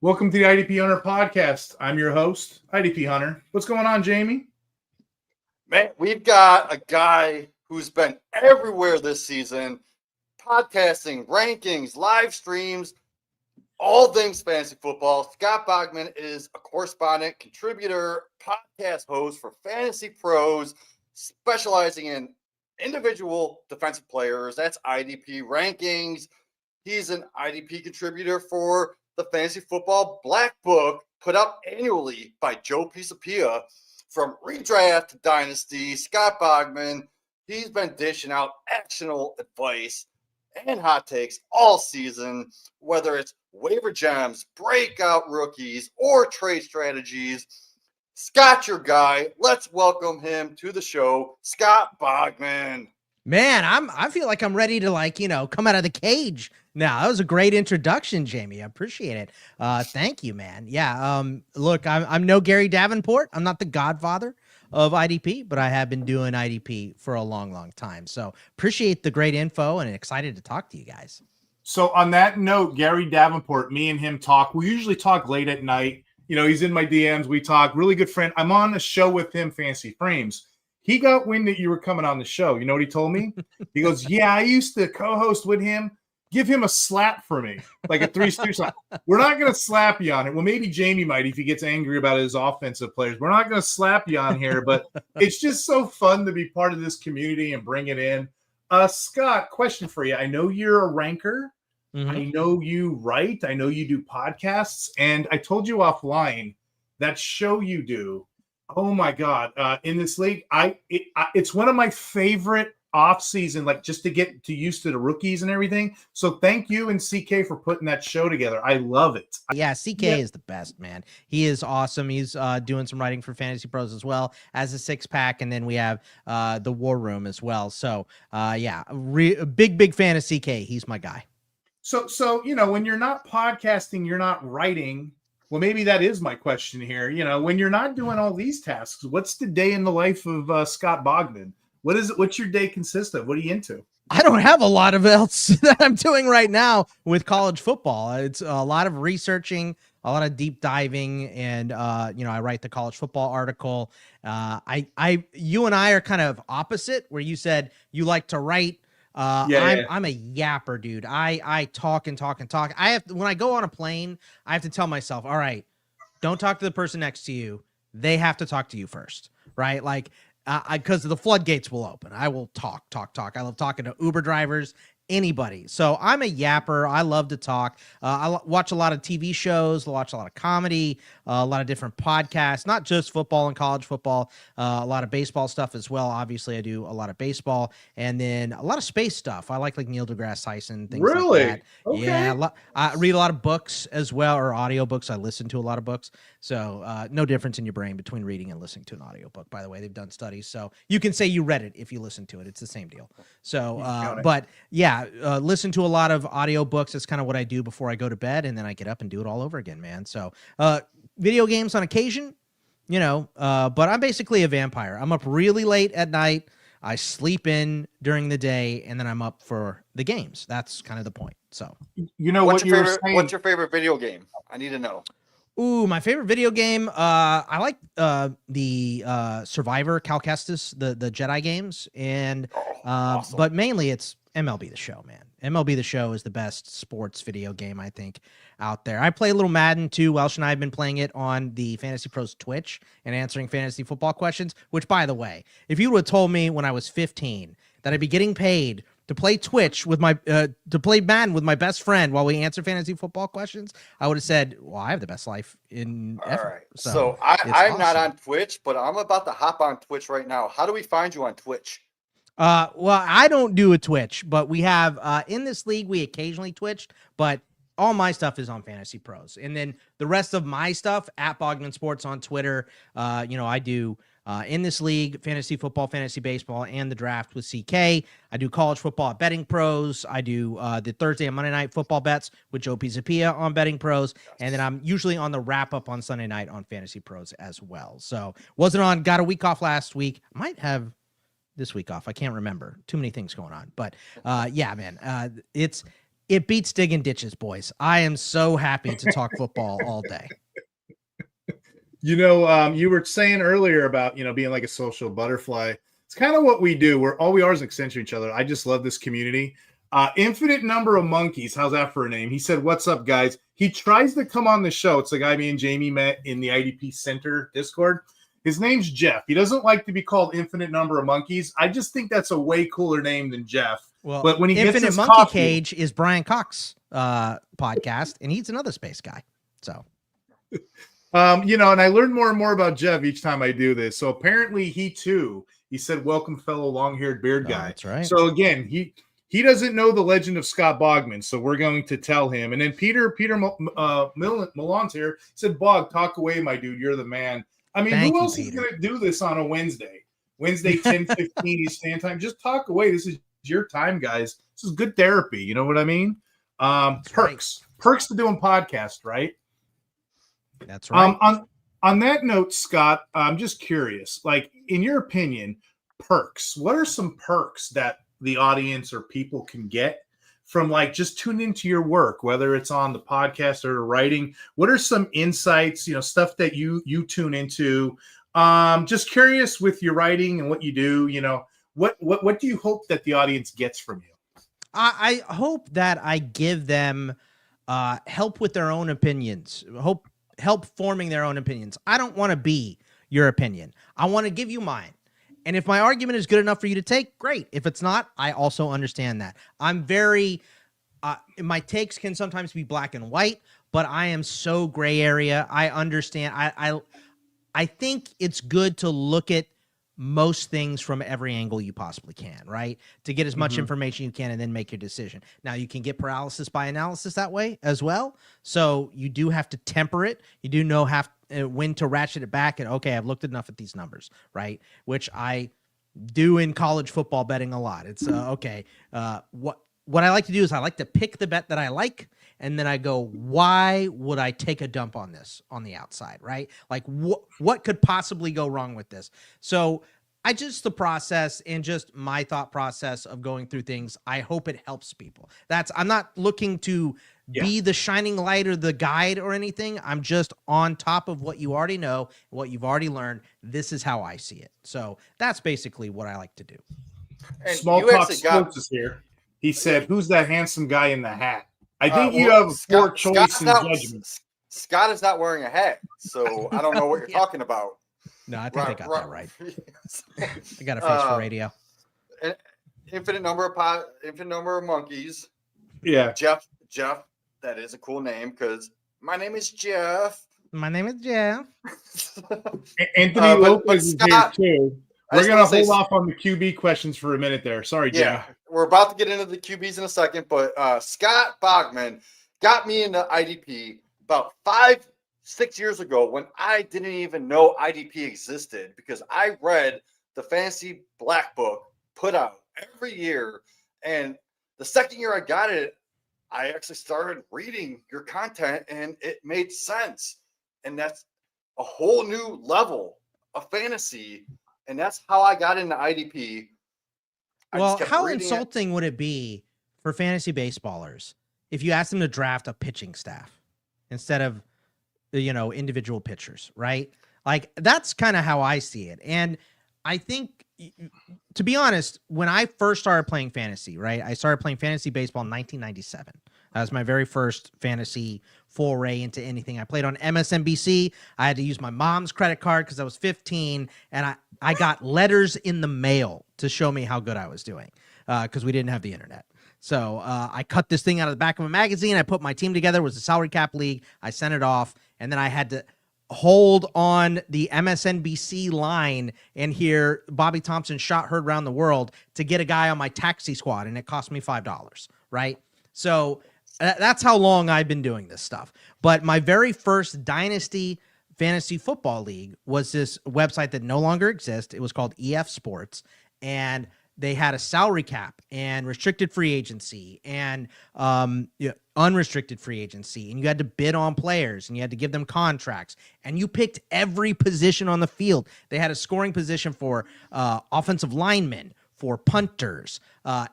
Welcome to the IDP Hunter podcast. I'm your host, IDP Hunter. What's going on, Jamie? Man, we've got a guy who's been everywhere this season, podcasting, rankings, live streams, all things fantasy football. Scott Bogman is a correspondent, contributor, podcast host for FantasyPros, specializing in individual defensive players. That's IDP rankings. He's an IDP contributor for the Fantasy Football Black Book, put out annually by Joe Pisapia. From redraft to dynasty, Scott Bogman, he's been dishing out actionable advice and hot takes all season, whether it's waiver gems, breakout rookies, or trade strategies. Scott, your guy. Let's welcome him to the show, Scott Bogman. Man, I feel like I'm ready to come out of the cage now. That was a great introduction, Jamie. I appreciate it. Thank you, man. Yeah. Look, I'm no Gary Davenport. I'm not the godfather of IDP, but I have been doing IDP for a long, long time. So appreciate the great info and excited to talk to you guys. So on that note, Gary Davenport, me and him talk. We usually talk late at night. You know, he's in my DMs. We talk. Really good friend. I'm on a show with him, Fancy Frames. He got wind that you were coming on the show. You know what he told me? He goes, yeah, I used to co-host with him. Give him a slap for me, like a 3-2 slap. We're not going to slap you on it. Well, maybe Jamie might if he gets angry about his offensive players. We're not going to slap you on here, but it's just so fun to be part of this community and bring it in. Scott, question for you. I know you're a ranker. Mm-hmm. I know you write. I know you do podcasts. And I told you offline, that show you do, oh my God! In this league, it's one of my favorite off season, like just to get used to the rookies and everything. So thank you and CK for putting that show together. I love it. Yeah, CK is the best, man. He is awesome. He's doing some writing for FantasyPros as well as a 6-pack, and then we have the War Room as well. So big fan of CK. He's my guy. So you know, when you're not podcasting, you're not writing. Well, maybe that is my question here. You know, when you're not doing all these tasks, what's the day in the life of Scott Bogman? What is it? What's your day consist of? What are you into? I don't have a lot of else that I'm doing right now with college football. It's a lot of researching, a lot of deep diving, and I write the college football article. You and I are kind of opposite, where you said you like to write. I'm a yapper, dude. I talk and talk and talk. When I go on a plane, I have to tell myself, all right, don't talk to the person next to you. They have to talk to you first, right? Like, because the floodgates will open. I will talk. I love talking to Uber drivers, anybody. So I'm a yapper. I love to talk. I watch a lot of TV shows, watch a lot of comedy, a lot of different podcasts, not just football and college football, a lot of baseball stuff as well. Obviously, I do a lot of baseball, and then a lot of space stuff. I like Neil deGrasse Tyson, things like that. Okay. Yeah, I read a lot of books as well, or audiobooks. I listen to a lot of books. So no difference in your brain between reading and listening to an audiobook. By the way, they've done studies. So you can say you read it if you listen to it. It's the same deal. So, but yeah, listen to a lot of audiobooks. That's kind of what I do before I go to bed, and then I get up and do it all over again, man. So video games on occasion, but I'm basically a vampire. I'm up really late at night. I sleep in during the day, and then I'm up for the games. That's kind of the point. So, what's your favorite video game? I need to know. Ooh, my favorite video game. I like the Survivor, Cal Kestis, the Jedi games, and awesome. But mainly it's MLB The Show, man. MLB The Show is the best sports video game, I think, out there. I play a little Madden too. Welsh and I have been playing it on the FantasyPros Twitch and answering fantasy football questions, which, by the way, if you would have told me when I was 15 that I'd be getting paid to play Twitch with to play Madden with my best friend while we answer fantasy football questions, I would have said, well, I have the best life in ever. All right. So I'm awesome. Not on Twitch, but I'm about to hop on Twitch right now. How do we find you on Twitch? Well, I don't do a Twitch, but we have in this league, we occasionally Twitched, but all my stuff is on FantasyPros. And then the rest of my stuff at Bogman Sports on Twitter, I do in this league, fantasy football, fantasy baseball, and the draft with CK. I do college football at Betting Pros. I do the Thursday and Monday night football bets with Joe Pisapia on Betting Pros. And then I'm usually on the wrap up on Sunday night on Fantasy Pros as well. So got a week off last week. Might have this week off. I can't remember. Too many things going on. But yeah, man, It beats digging ditches, boys. I am so happy to talk football all day. You were saying earlier about, being like a social butterfly. It's kind of what we do. We are an extension of each other. I just love this community. Infinite Number of Monkeys. How's that for a name? He said, "What's up, guys?" He tries to come on the show. It's the guy me and Jamie met in the IDP Center Discord. His name's Jeff. He doesn't like to be called Infinite Number of Monkeys. I just think that's a way cooler name than Jeff. Well, but when he Infinite gets his Monkey coffee, Cage is Brian Cox's podcast, and he's another space guy. So, and I learn more and more about Jeff each time I do this. So apparently he said, "Welcome, fellow long-haired beard guy." That's right. So again, he doesn't know the legend of Scott Bogman, so we're going to tell him. And then Peter Milan's here. He said, "Bog, talk away, my dude. You're the man." I mean, who else is going to do this on a Wednesday? Wednesday, 10:15 Eastern time. Just talk away. This is your time, guys. This is good therapy. You know what I mean? Perks to doing podcast, right? That's right. On that note, Scott, I'm just curious. Like, in your opinion, perks. What are some perks that the audience or people can get from like just tuning into your work, whether it's on the podcast or writing? What are some insights? Stuff that you tune into. Just curious with your writing and what you do. What do you hope that the audience gets from you? I hope that I give them help with their own opinions. Help forming their own opinions. I don't want to be your opinion. I want to give you mine. And if my argument is good enough for you to take, great. If it's not, I also understand that. I'm very, my takes can sometimes be black and white, but I am so gray area. I understand. I think it's good to look at most things from every angle you possibly can, right? To get as much information you can and then make your decision. Now, you can get paralysis by analysis that way as well. So you do have to temper it. You do know when to ratchet it back and, okay, I've looked enough at these numbers, right? Which I do in college football betting a lot. It's okay. What I like to do is I like to pick the bet that I like, and then I go, why would I take a dump on this on the outside, right? Like what could possibly go wrong with this? So the process and just my thought process of going through things, I hope it helps people. I'm not looking to be the shining light or the guide or anything. I'm just on top of what you already know, what you've already learned. This is how I see it. So that's basically what I like to do. And Small Talk Sports is here. He said, "Who's that handsome guy in the hat?" I think you have a poor choice in judgment. Scott is not wearing a hat, so I don't know what you're talking about. No, I think I got that right. I got a face for radio. Infinite number of monkeys. Yeah, Jeff. That is a cool name because my name is Jeff. My name is Jeff. Anthony Lopez is here too. We're going to hold off on the QB questions for a minute there. Sorry, Jim. Yeah, we're about to get into the QBs in a second, but Scott Bogman got me into IDP about 5-6 years ago when I didn't even know IDP existed because I read the Fantasy Black Book put out every year. And the second year I got it, I actually started reading your content and it made sense. And that's a whole new level of fantasy. And that's how I got into IDP. Well, how insulting would it be for fantasy baseballers if you asked them to draft a pitching staff instead of, individual pitchers, right? Like, that's kind of how I see it. And I think, to be honest, when I first started playing fantasy, right, I started playing fantasy baseball in 1997. That was my very first fantasy foray into anything. I played on MSNBC. I had to use my mom's credit card because I was 15, and I got letters in the mail to show me how good I was doing because we didn't have the internet. So I cut this thing out of the back of a magazine. I put my team together. It was a salary cap league. I sent it off, and then I had to hold on the MSNBC line and hear Bobby Thompson shot heard around the world to get a guy on my taxi squad, and it cost me $5, right? So that's how long I've been doing this stuff. But my very first Dynasty Fantasy Football League was this website that no longer exists. It was called EF Sports, and they had a salary cap and restricted free agency and unrestricted free agency, and you had to bid on players and you had to give them contracts, and you picked every position on the field. They had a scoring position for offensive linemen, for punters,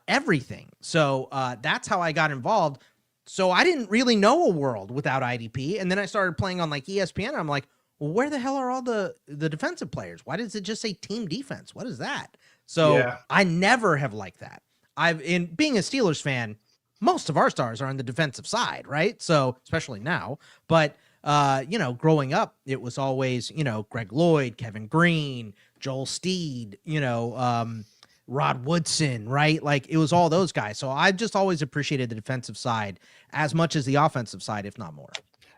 everything. So that's how I got involved. So I didn't really know a world without IDP. And then I started playing on like ESPN. And I'm like, well, where the hell are all the defensive players? Why does it just say team defense? What is that? So I never have liked that. In being a Steelers fan, most of our stars are on the defensive side, right? So especially now, but growing up, it was always, Greg Lloyd, Kevin Green, Joel Steed, Rod Woodson, right? Like it was all those guys. So I've just always appreciated the defensive side as much as the offensive side, if not more.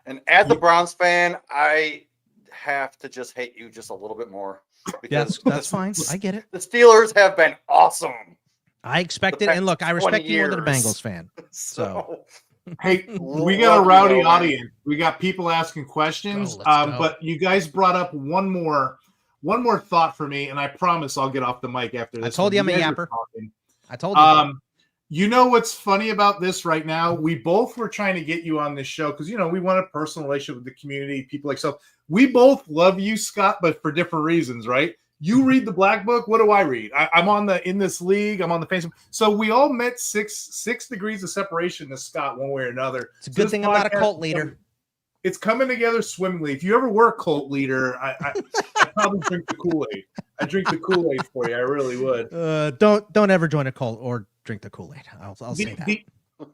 And as a Browns fan, I have to just hate you just a little bit more. Because that's fine. I get it. The Steelers have been awesome. I expect it. And look, I respect you more than a Bengals fan. So hey, we got a rowdy audience. We got people asking questions. Go. But you guys brought up one more thought for me, and I promise I'll get off the mic after this. I told you I'm a yapper. I told you. You know what's funny about this right now? We both were trying to get you on this show because, we want a personal relationship with the community, people like so. We both love you, Scott, but for different reasons, right? You read the Black Book. What do I read? I'm in this league. I'm on the Facebook. So we all met six degrees of separation to Scott one way or another. It's a good thing I'm not a cult leader. It's coming together swimmingly. If you ever were a cult leader, I probably drink the Kool-Aid. I drink the Kool-Aid for you. I really would. Don't ever join a cult or drink the Kool-Aid. I'll say that.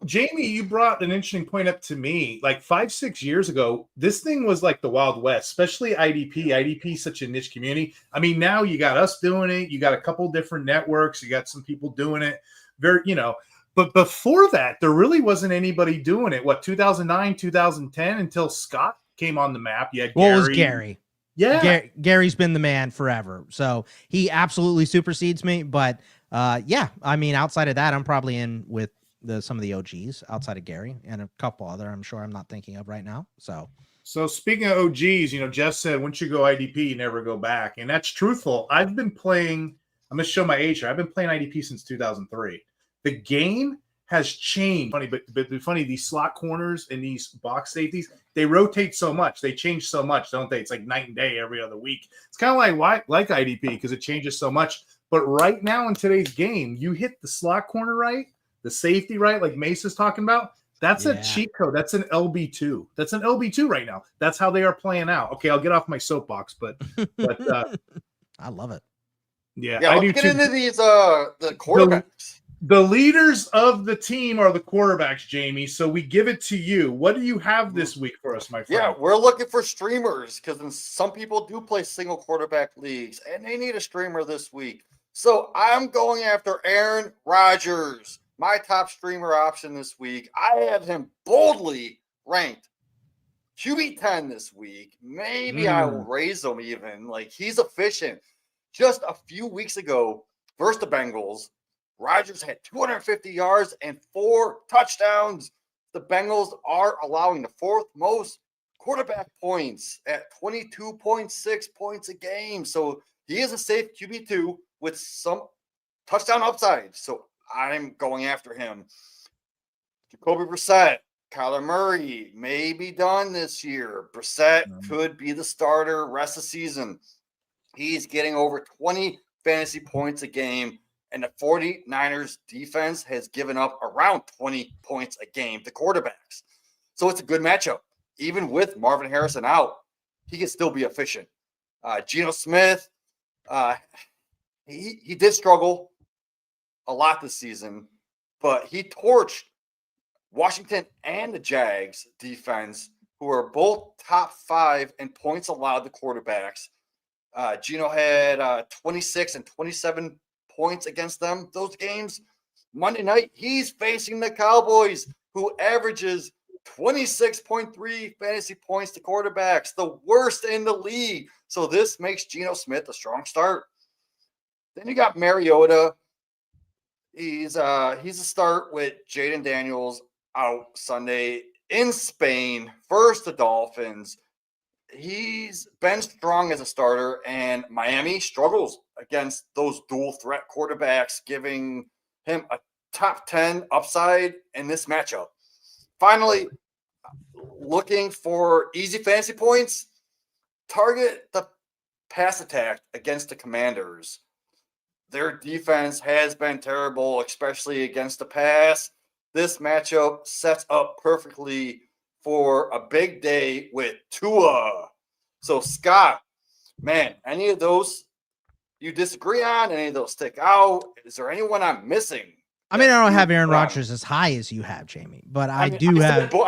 Jamie, you brought an interesting point up to me. Like 5-6 years ago, this thing was like the Wild West, especially IDP. IDP is such a niche community. I mean, now you got us doing it. You got a couple different networks. You got some people doing it. But before that, there really wasn't anybody doing it. 2009, 2010, until Scott came on the map. You had Gary. What was Gary? Yeah. Gary's been the man forever. So he absolutely supersedes me. But I mean, outside of that, I'm probably in with some of the OGs outside of Gary and a couple other I'm sure I'm not thinking of right now. So speaking of OGs, Jeff said, once you go IDP, you never go back. And that's truthful. I've been playing, I'm going to show my age here. I've been playing IDP since 2003. The game has changed. Funny, these slot corners and these box safeties, they rotate so much. They change so much, don't they? It's like night and day every other week. It's kind of like IDP because it changes so much. But right now in today's game, you hit the slot corner right, the safety right, like Mace is talking about. That's a cheat code. That's an LB2. That's an LB2 right now. That's how they are playing out. Okay, I'll get off my soapbox, but I love it. Yeah, I do get into these the quarterbacks. The leaders of the team are the quarterbacks, Jamie. So we give it to you. What do you have this week for us, my friend? Yeah, we're looking for streamers because some people do play single quarterback leagues, and they need a streamer this week. So I'm going after Aaron Rodgers, my top streamer option this week. I have him boldly ranked QB 10 this week. Maybe I will raise him even. Like, he's efficient. Just a few weeks ago versus the Bengals, Rodgers had 250 yards and 4 touchdowns. The Bengals are allowing the 4th most quarterback points at 22.6 points a game. So he is a safe QB2 with some touchdown upside. So I'm going after him. Jacoby Brissett, Kyler Murray may be done this year. Brissett could be the starter rest of the season. He's getting over 20 fantasy points a game. And the 49ers defense has given up around 20 points a game to quarterbacks. So it's a good matchup. Even with Marvin Harrison out, he can still be efficient. Geno Smith, he did struggle a lot this season, but he torched Washington and the Jags defense, who are both top 5 in points allowed to quarterbacks. Geno had 26 and 27 points against them those games. Monday night, he's facing the Cowboys, who averages 26.3 fantasy points to quarterbacks, the worst in the league. So this makes Geno Smith a strong start. Then you got Mariota. He's a start with Jaden Daniels out Sunday in Spain versus the Dolphins. He's been strong as a starter, and Miami struggles against those dual threat quarterbacks, giving him a top 10 upside in this matchup. Finally, looking for easy fantasy points, target the pass attack against the Commanders. their defense has been terrible, especially against the pass. This matchup sets up perfectly for a big day with Tua. So, Scott, man, any of those you disagree on? Any of those stick out? Is there anyone I'm missing? I mean, I don't have Aaron Rodgers as high as you have, Jamie, but I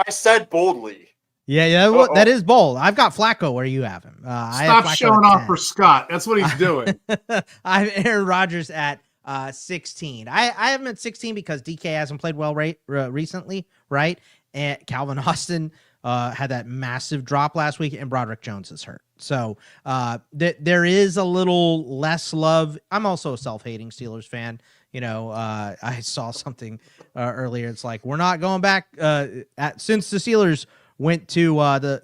said boldly. Yeah, that is bold. I've got Flacco where you have him. Stop showing off for Scott. That's what he's doing. I have Aaron Rodgers at 16. I have him at 16 because DK hasn't played well recently, right? And Calvin Austin had that massive drop last week, and Broderick Jones is hurt. So there is a little less love. I'm also a self-hating Steelers fan. You know, I saw something earlier. It's like, we're not going back since the Steelers went to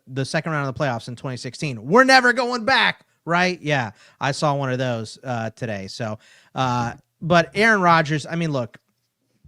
the second round of the playoffs in 2016. We're never going back, right? Yeah, I saw one of those today. So, but Aaron Rodgers, I mean, look,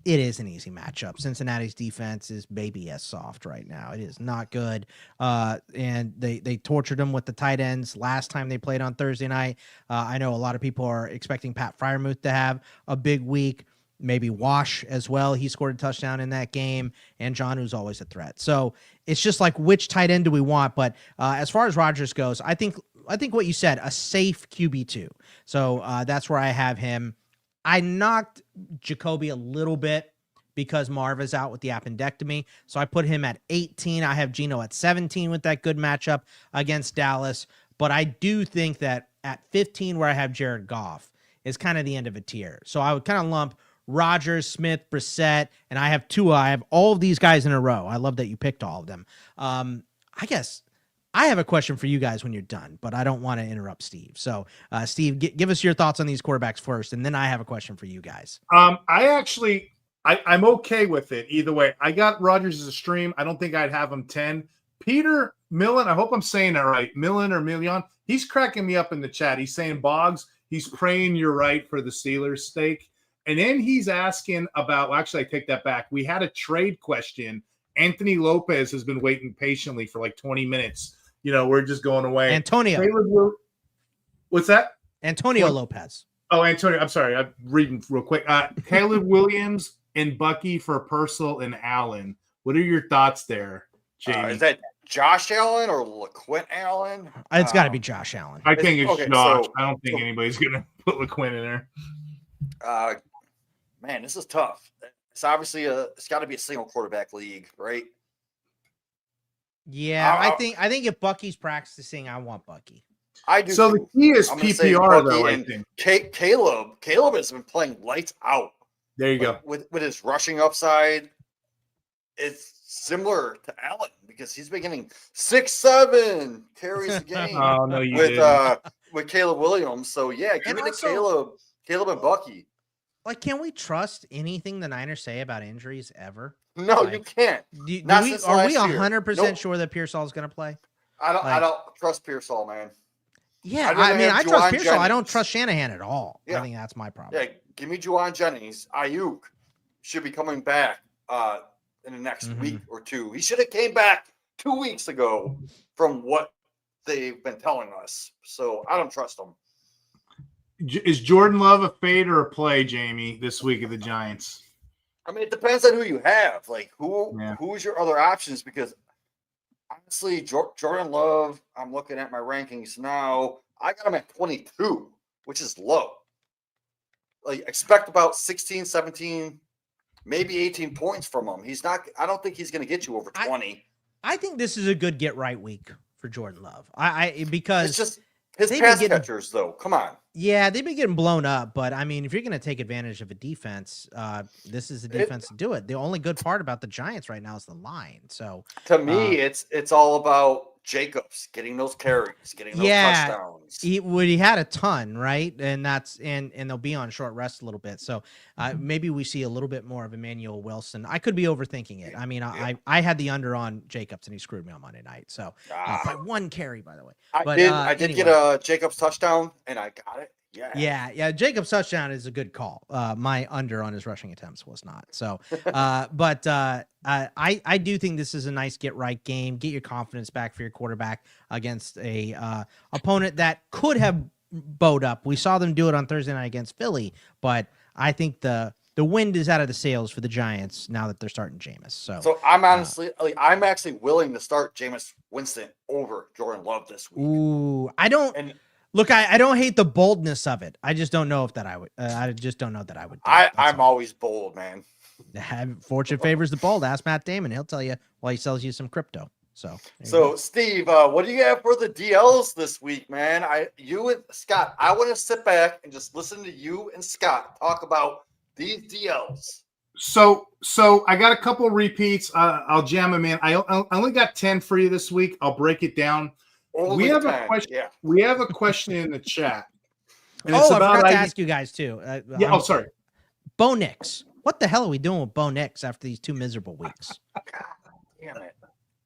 it is an easy matchup. Cincinnati's defense is baby as soft right now. It is not good. And they tortured him with the tight ends last time they played on Thursday night. I know a lot of people are expecting Pat Freiermuth to have a big week. Maybe Wash as well. He scored a touchdown in that game, and John, who's always a threat. So it's just like, which tight end do we want? But as far as Rodgers goes, I think what you said, a safe QB2. So that's where I have him. I knocked Jacoby a little bit because Marva's out with the appendectomy. So I put him at 18. I have Geno at 17 with that good matchup against Dallas. But I do think that at 15, where I have Jared Goff, is kind of the end of a tier. So I would kind of lump Rodgers, Smith, Brissett, and I have Tua. I have all of these guys in a row. I love that you picked all of them. I guess I have a question for you guys when you're done, but I don't want to interrupt Steve. So, Steve, give us your thoughts on these quarterbacks first, and then I have a question for you guys. I'm okay with it either way. I got Rodgers as a stream. I don't think I'd have him 10. Peter Millen, I hope I'm saying that right. Millen or Million, he's cracking me up in the chat. He's saying, Boggs, he's praying you're right for the Steelers stake. And then he's asking about, well, actually, I take that back. We had a trade question. Anthony Lopez has been waiting patiently for like 20 minutes. You know, we're just going away. Antonio. What's that? Antonio Lopez. Oh, Antonio. I'm sorry. I'm reading real quick. Caleb Williams and Bucky for Purcell and Allen. What are your thoughts there, Jamie? Is that Josh Allen or LaQuint Allen? It's got to be Josh Allen. I think it's Josh. I don't think anybody's going to put LaQuint in there. Man, this is tough. It's obviously it's got to be a single quarterback league, right? Yeah, I think if Bucky's practicing, I want Bucky. I do. So the key is PPR, though. I think Caleb has been playing lights out. There you go. With his rushing upside, it's similar to Allen because he's been getting 6-7 carries a game. Oh no, you with Caleb Williams. So yeah, give it to Caleb and Bucky. Like, can we trust anything the Niners say about injuries ever? No, you can't. Are we 100% sure that Pearsall is going to play? I don't trust Pearsall, man. Yeah, I trust Pearsall. Jennings. I don't trust Shanahan at all. Yeah. I think that's my problem. Yeah, give me Juwan Jennings. Ayuk should be coming back in the next week or two. He should have came back 2 weeks ago from what they've been telling us. So I don't trust them. Is Jordan Love a fade or a play, Jamie, this week of the Giants? I mean, it depends on who you have. Like, who's your other options? Because honestly, Jordan Love, I'm looking at my rankings now. I got him at 22, which is low. Like, expect about 16, 17, maybe 18 points from him. I don't think he's going to get you over 20. I think this is a good get right week for Jordan Love. Because it's just his pass catchers, though. Come on. Yeah, they've been getting blown up, but I mean, if you're going to take advantage of a defense, this is the defense to do it. The only good part about the Giants right now is the line. So to me, it's all about Jacobs getting those carries, getting those touchdowns. He had a ton, right? And they'll be on short rest a little bit. So maybe we see a little bit more of Emmanuel Wilson. I could be overthinking it. I mean, I had the under on Jacobs and he screwed me on Monday night. So by one carry, by the way. I did get a Jacobs touchdown and I got it. Yeah. Jacob's touchdown is a good call. My under on his rushing attempts was not. So, but I do think this is a nice get right game. Get your confidence back for your quarterback against a opponent that could have boat up. We saw them do it on Thursday night against Philly, but I think the wind is out of the sails for the Giants now that they're starting Jameis. So I'm honestly, I'm actually willing to start Jameis Winston over Jordan Love this week. Ooh, I don't hate the boldness of it. I just don't know if that I would. I just don't know that I would. I'm always bold, man. Fortune favors the bold. Ask Matt Damon; he'll tell you while he sells you some crypto. So Steve, what do you have for the DLs this week, man? You and Scott, I want to sit back and just listen to you and Scott talk about these DLs. So I got a couple repeats. I'll jam them in. I only got 10 for you this week. I'll break it down. We have a question. Yeah. We have a question in the chat. And it's about I forgot to ask you guys too. Sorry. Bo Nix. What the hell are we doing with Bo Nix after these 2 miserable weeks? God damn it.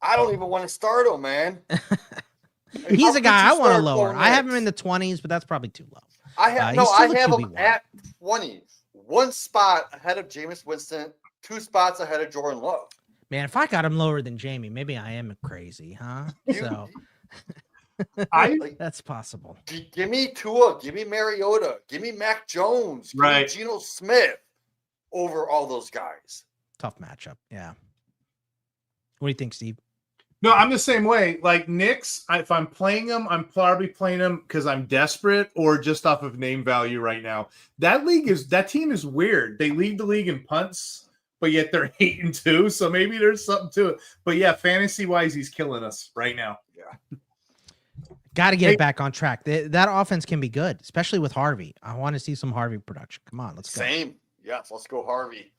I don't even want to start him, man. He's a guy I want to lower. I have him in the 20s, but that's probably too low. I have him at 20. 1 spot ahead of Jameis Winston, 2 spots ahead of Jordan Love. Man, if I got him lower than Jamie, maybe I am crazy, huh? That's possible. Give me Tua, give me Mariota, give me Mac Jones, give me Geno Smith over all those guys. Tough matchup. Yeah. What do you think, Steve? No, I'm the same way. Like Knicks, if I'm playing them, I'm probably playing them because I'm desperate or just off of name value right now. That team is weird. They lead the league in punts, but yet they're 8-2. So maybe there's something to it. But yeah, fantasy wise, he's killing us right now. Yeah. Got to get it back on track. That offense can be good, especially with Harvey. I want to see some Harvey production. Come on, let's go. Same. Yes, let's go Harvey.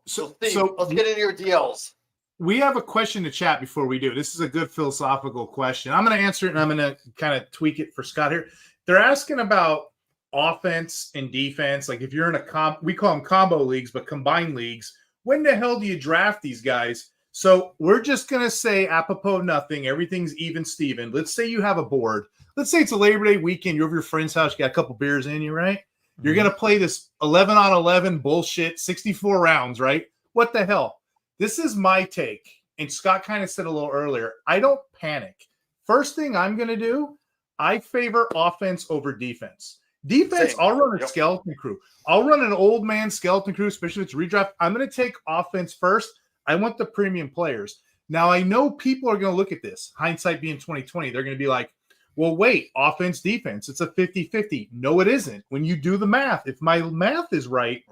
So let's get into your DLs. We have a question to chat before we do. This is a good philosophical question. I'm going to answer it, and I'm going to kind of tweak it for Scott here. They're asking about offense and defense. Like if you're in we call them combo leagues, but combined leagues. When the hell do you draft these guys? So we're just going to say apropos nothing. Everything's even Steven. Let's say you have a board. Let's say it's a Labor Day weekend. You're over your friend's house. You got a couple beers in you, right? Mm-hmm. You're going to play this 11 on 11 bullshit, 64 rounds, right? What the hell? This is my take, and Scott kind of said a little earlier, I don't panic. First thing I'm going to do, I favor offense over defense. Defense, I'll run a skeleton crew. I'll run an old man skeleton crew, especially if it's redraft. I'm going to take offense first. I want the premium players. Now, I know people are going to look at this, hindsight being 2020. They're going to be like, well, wait, offense, defense, it's a 50-50. No, it isn't. When you do the math, if my math is right,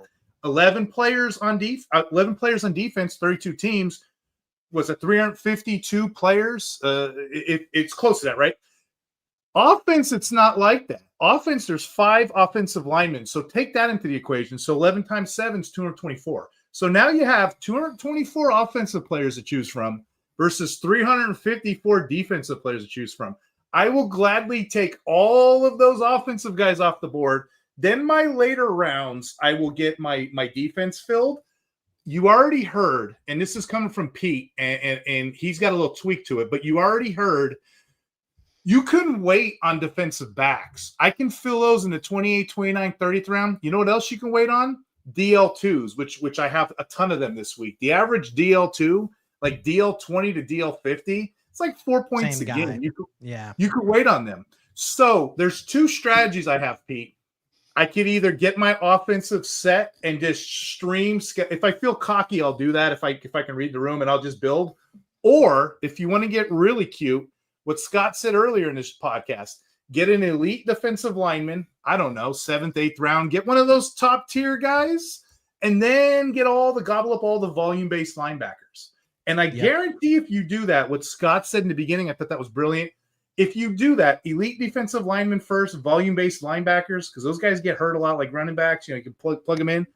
11 players on defense, 32 teams. Was it 352 players? It's close to that, right? Offense, it's not like that. Offense, there's 5 offensive linemen. So take that into the equation. So 11 times 7 is 224. So now you have 224 offensive players to choose from versus 354 defensive players to choose from. I will gladly take all of those offensive guys off the board. Then my later rounds, I will get my defense filled. You already heard, and this is coming from Pete, and he's got a little tweak to it, but you already heard you couldn't wait on defensive backs. I can fill those in the 28, 29, 30th round. You know what else you can wait on? DL2s, which I have a ton of them this week. The average DL2, like DL20 to DL50, it's like 4 points a game. You could wait on them. So there's 2 strategies I have, Pete. I could either get my offensive set and just stream. If I feel cocky, I'll do that. If I can read the room, and I'll just build. Or if you want to get really cute, what Scott said earlier in this podcast, get an elite defensive lineman. I don't know, 7th, 8th round. Get one of those top tier guys, and then gobble up all the volume based linebackers. And I guarantee if you do that, what Scott said in the beginning, I thought that was brilliant. If you do that, elite defensive linemen first, volume-based linebackers, because those guys get hurt a lot like running backs. You can plug them in.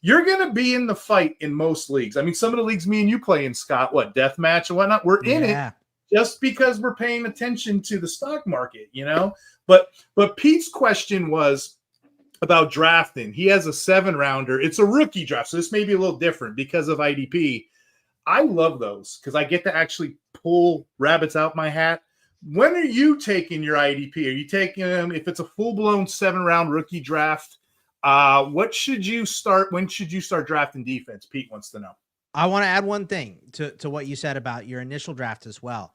You're going to be in the fight in most leagues. I mean, some of the leagues me and you play in, Scott, deathmatch and whatnot. We're in it just because we're paying attention to the stock market, But Pete's question was about drafting. He has a 7-rounder. It's a rookie draft, so this may be a little different because of IDP. I love those because I get to actually pull rabbits out my hat. When are you taking your IDP? Are you taking them if it's a full-blown 7-round rookie draft? What should you start? When should you start drafting defense? Pete wants to know. I want to add one thing to what you said about your initial draft as well.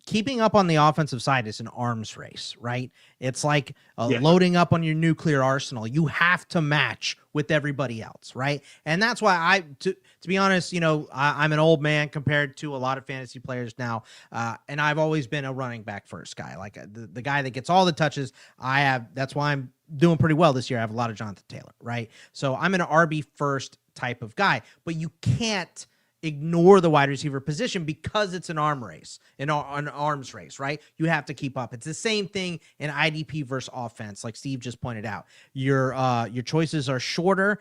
keeping up on the offensive side is an arms race, right? It's like loading up on your nuclear arsenal. You have to match with everybody else, right? And that's why to be honest, I'm an old man compared to a lot of fantasy players now, and I've always been a running back first guy, like the guy that gets all the touches. That's why I'm doing pretty well this year. I have a lot of Jonathan Taylor, right? So I'm an RB first type of guy, but you can't ignore the wide receiver position because it's an arms race, right? You have to keep up. It's the same thing in IDP versus offense, like Steve just pointed out. Your choices are shorter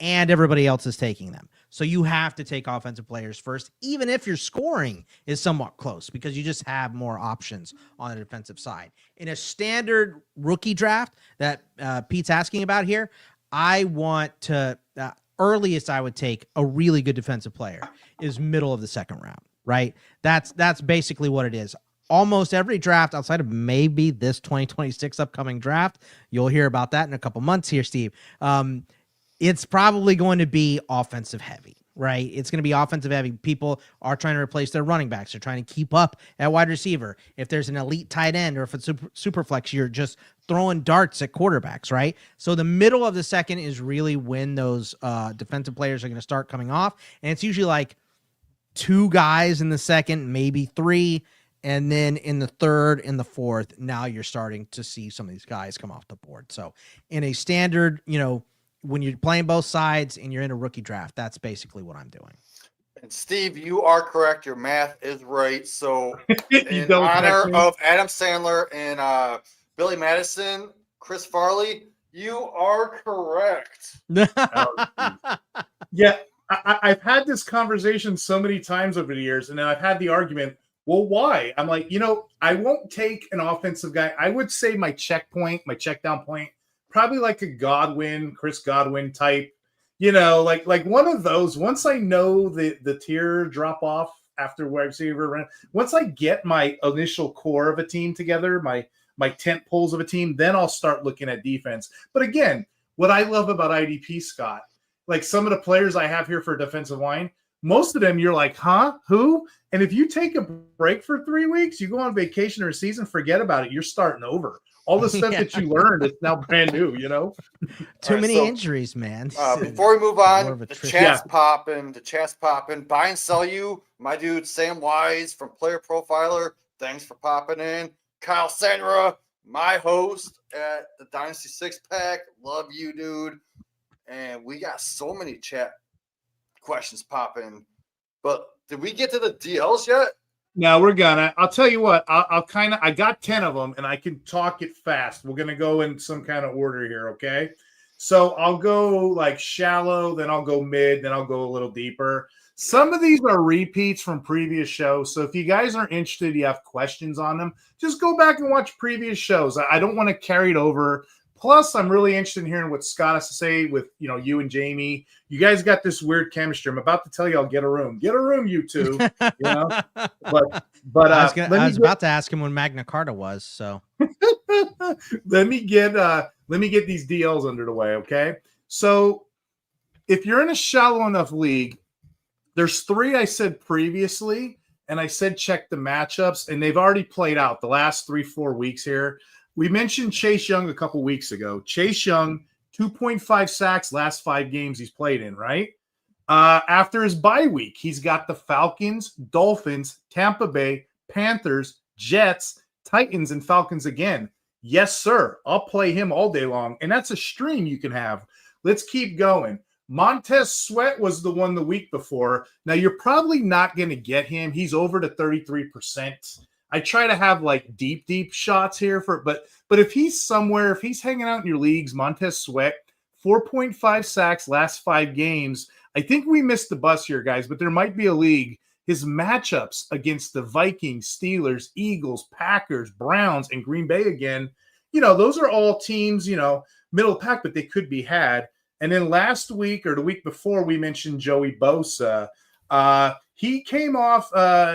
and everybody else is taking them. So you have to take offensive players first, even if your scoring is somewhat close, because you just have more options on the defensive side. In a standard rookie draft that Pete's asking about here, I want to earliest I would take a really good defensive player is middle of the second round, right? That's basically what it is. Almost every draft outside of maybe this 2026 upcoming draft, you'll hear about that in a couple months here, Steve. It's probably going to be offensive heavy, right? It's going to be offensive heavy. People are trying to replace their running backs. They're trying to keep up at wide receiver. If there's an elite tight end or if it's super flex, you're just throwing darts at quarterbacks, right? So the middle of the second is really when those defensive players are going to start coming off. And it's usually like 2 guys in the second, maybe 3. And then in the third and the fourth, now you're starting to see some of these guys come off the board. So in a standard, when you're playing both sides and you're in a rookie draft, that's basically what I'm doing. And Steve, you are correct. Your math is right. So in honor of Adam Sandler and Billy Madison, Chris Farley, you are correct. Yeah, I've had this conversation so many times over the years, and then I've had the argument, well, why? I'm like, I won't take an offensive guy. I would say my check down point, probably like a Chris Godwin type, like one of those. Once I know the tier drop off after wide receiver, once I get my initial core of a team together, my tent poles of a team, then I'll start looking at defense. But again, what I love about IDP, Scott, like some of the players I have here for defensive line, most of them you're like, huh? Who? And if you take a break for 3 weeks, you go on vacation or a season, forget about it. You're starting over. All the stuff that you learned is now brand new, Too many injuries, man. Before we move on, the chat's popping. Buy and sell you, my dude Sam Wise from Player Profiler. Thanks for popping in. Kyle Sandra, my host at the Dynasty Six Pack. Love you, dude. And we got so many chat questions popping. But did we get to the DLs yet? No, we're gonna. I'll tell you what. I got 10 of them, and I can talk it fast. We're gonna go in some kind of order here, okay? So I'll go like shallow, then I'll go mid, then I'll go a little deeper. Some of these are repeats from previous shows. So if you guys are interested, you have questions on them, just go back and watch previous shows. I don't want to carry it over. Plus, I'm really interested in hearing what Scott has to say with, you and Jamie. You guys got this weird chemistry. I'm about to tell you, I'll get a room, you two. But I was about to ask him when Magna Carta was. So let me get these DLs under the way. Okay. So if you're in a shallow enough league, there's 3 I said previously, and I said check the matchups, and they've already played out the last 3-4 weeks here. We mentioned Chase Young a couple weeks ago. Chase Young, 2.5 sacks last 5 games he's played in, right? After his bye week, he's got the Falcons, Dolphins, Tampa Bay, Panthers, Jets, Titans, and Falcons again. Yes, sir. I'll play him all day long, and that's a stream you can have. Let's keep going. Montez Sweat was the one the week before. Now, you're probably not going to get him. He's over to 33%. I try to have like deep shots here but if he's somewhere, if he's hanging out in your leagues, Montez Sweat, 4.5 sacks last 5 games. I think we missed the bus here, guys, but there might be a league. His matchups against the Vikings, Steelers, Eagles, Packers, Browns, and Green Bay again, those are all teams, middle pack, but they could be had. And then last week or the week before, we mentioned Joey Bosa. He came off,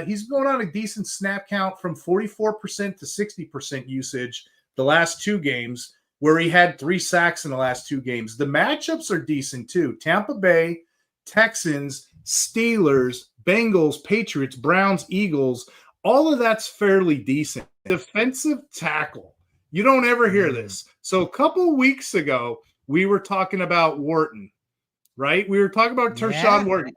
he's going on a decent snap count from 44% to 60% usage the last 2 games, where he had 3 sacks in the last 2 games. The matchups are decent too. Tampa Bay, Texans, Steelers, Bengals, Patriots, Browns, Eagles, All of that's fairly decent. Defensive tackle. You don't ever hear this. So a couple weeks ago, we were talking about Wharton, right? We were talking about Tershawn Wharton.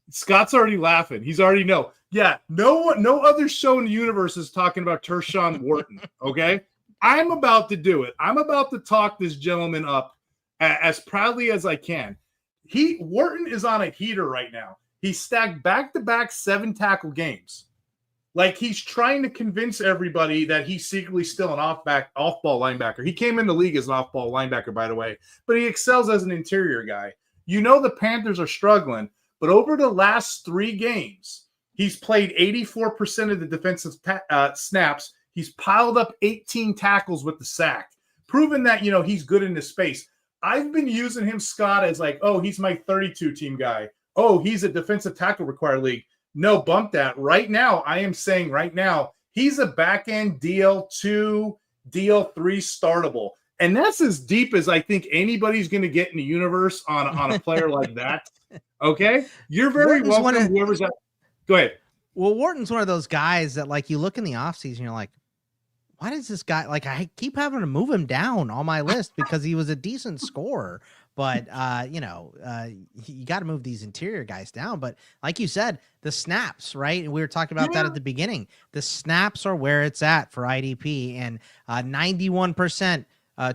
Scott's already laughing. He's already know. Yeah, no other show in the universe is talking about Tershawn Wharton, okay? I'm about to do it. I'm about to talk this gentleman up as proudly as I can. Wharton is on a heater right now. He's stacked back-to-back 7-tackle games. Like, he's trying to convince everybody that he's secretly still an off-ball linebacker. He came in the league as an off-ball linebacker, by the way, but he excels as an interior guy. You know the Panthers are struggling, but over the last 3 games, he's played 84% of the defensive snaps. He's piled up 18 tackles with the sack, proving that, he's good in this space. I've been using him, Scott, as like, oh, he's my 32-team guy. Oh, he's a defensive tackle required league. No, bump that. Right now, I am saying right now, he's a back-end DL2, DL3 startable. And that's as deep as I think anybody's going to get in the universe on a player like that. Okay? You're very welcome, whoever's at. Go ahead. Well, Wharton's one of those guys that, like, you look in the offseason, you're like, why does this guy, like, I keep having to move him down on my list because he was a decent scorer. But, you got to move these interior guys down. But like you said, the snaps, right? And we were talking about that at the beginning. The snaps are where it's at for IDP. And 91%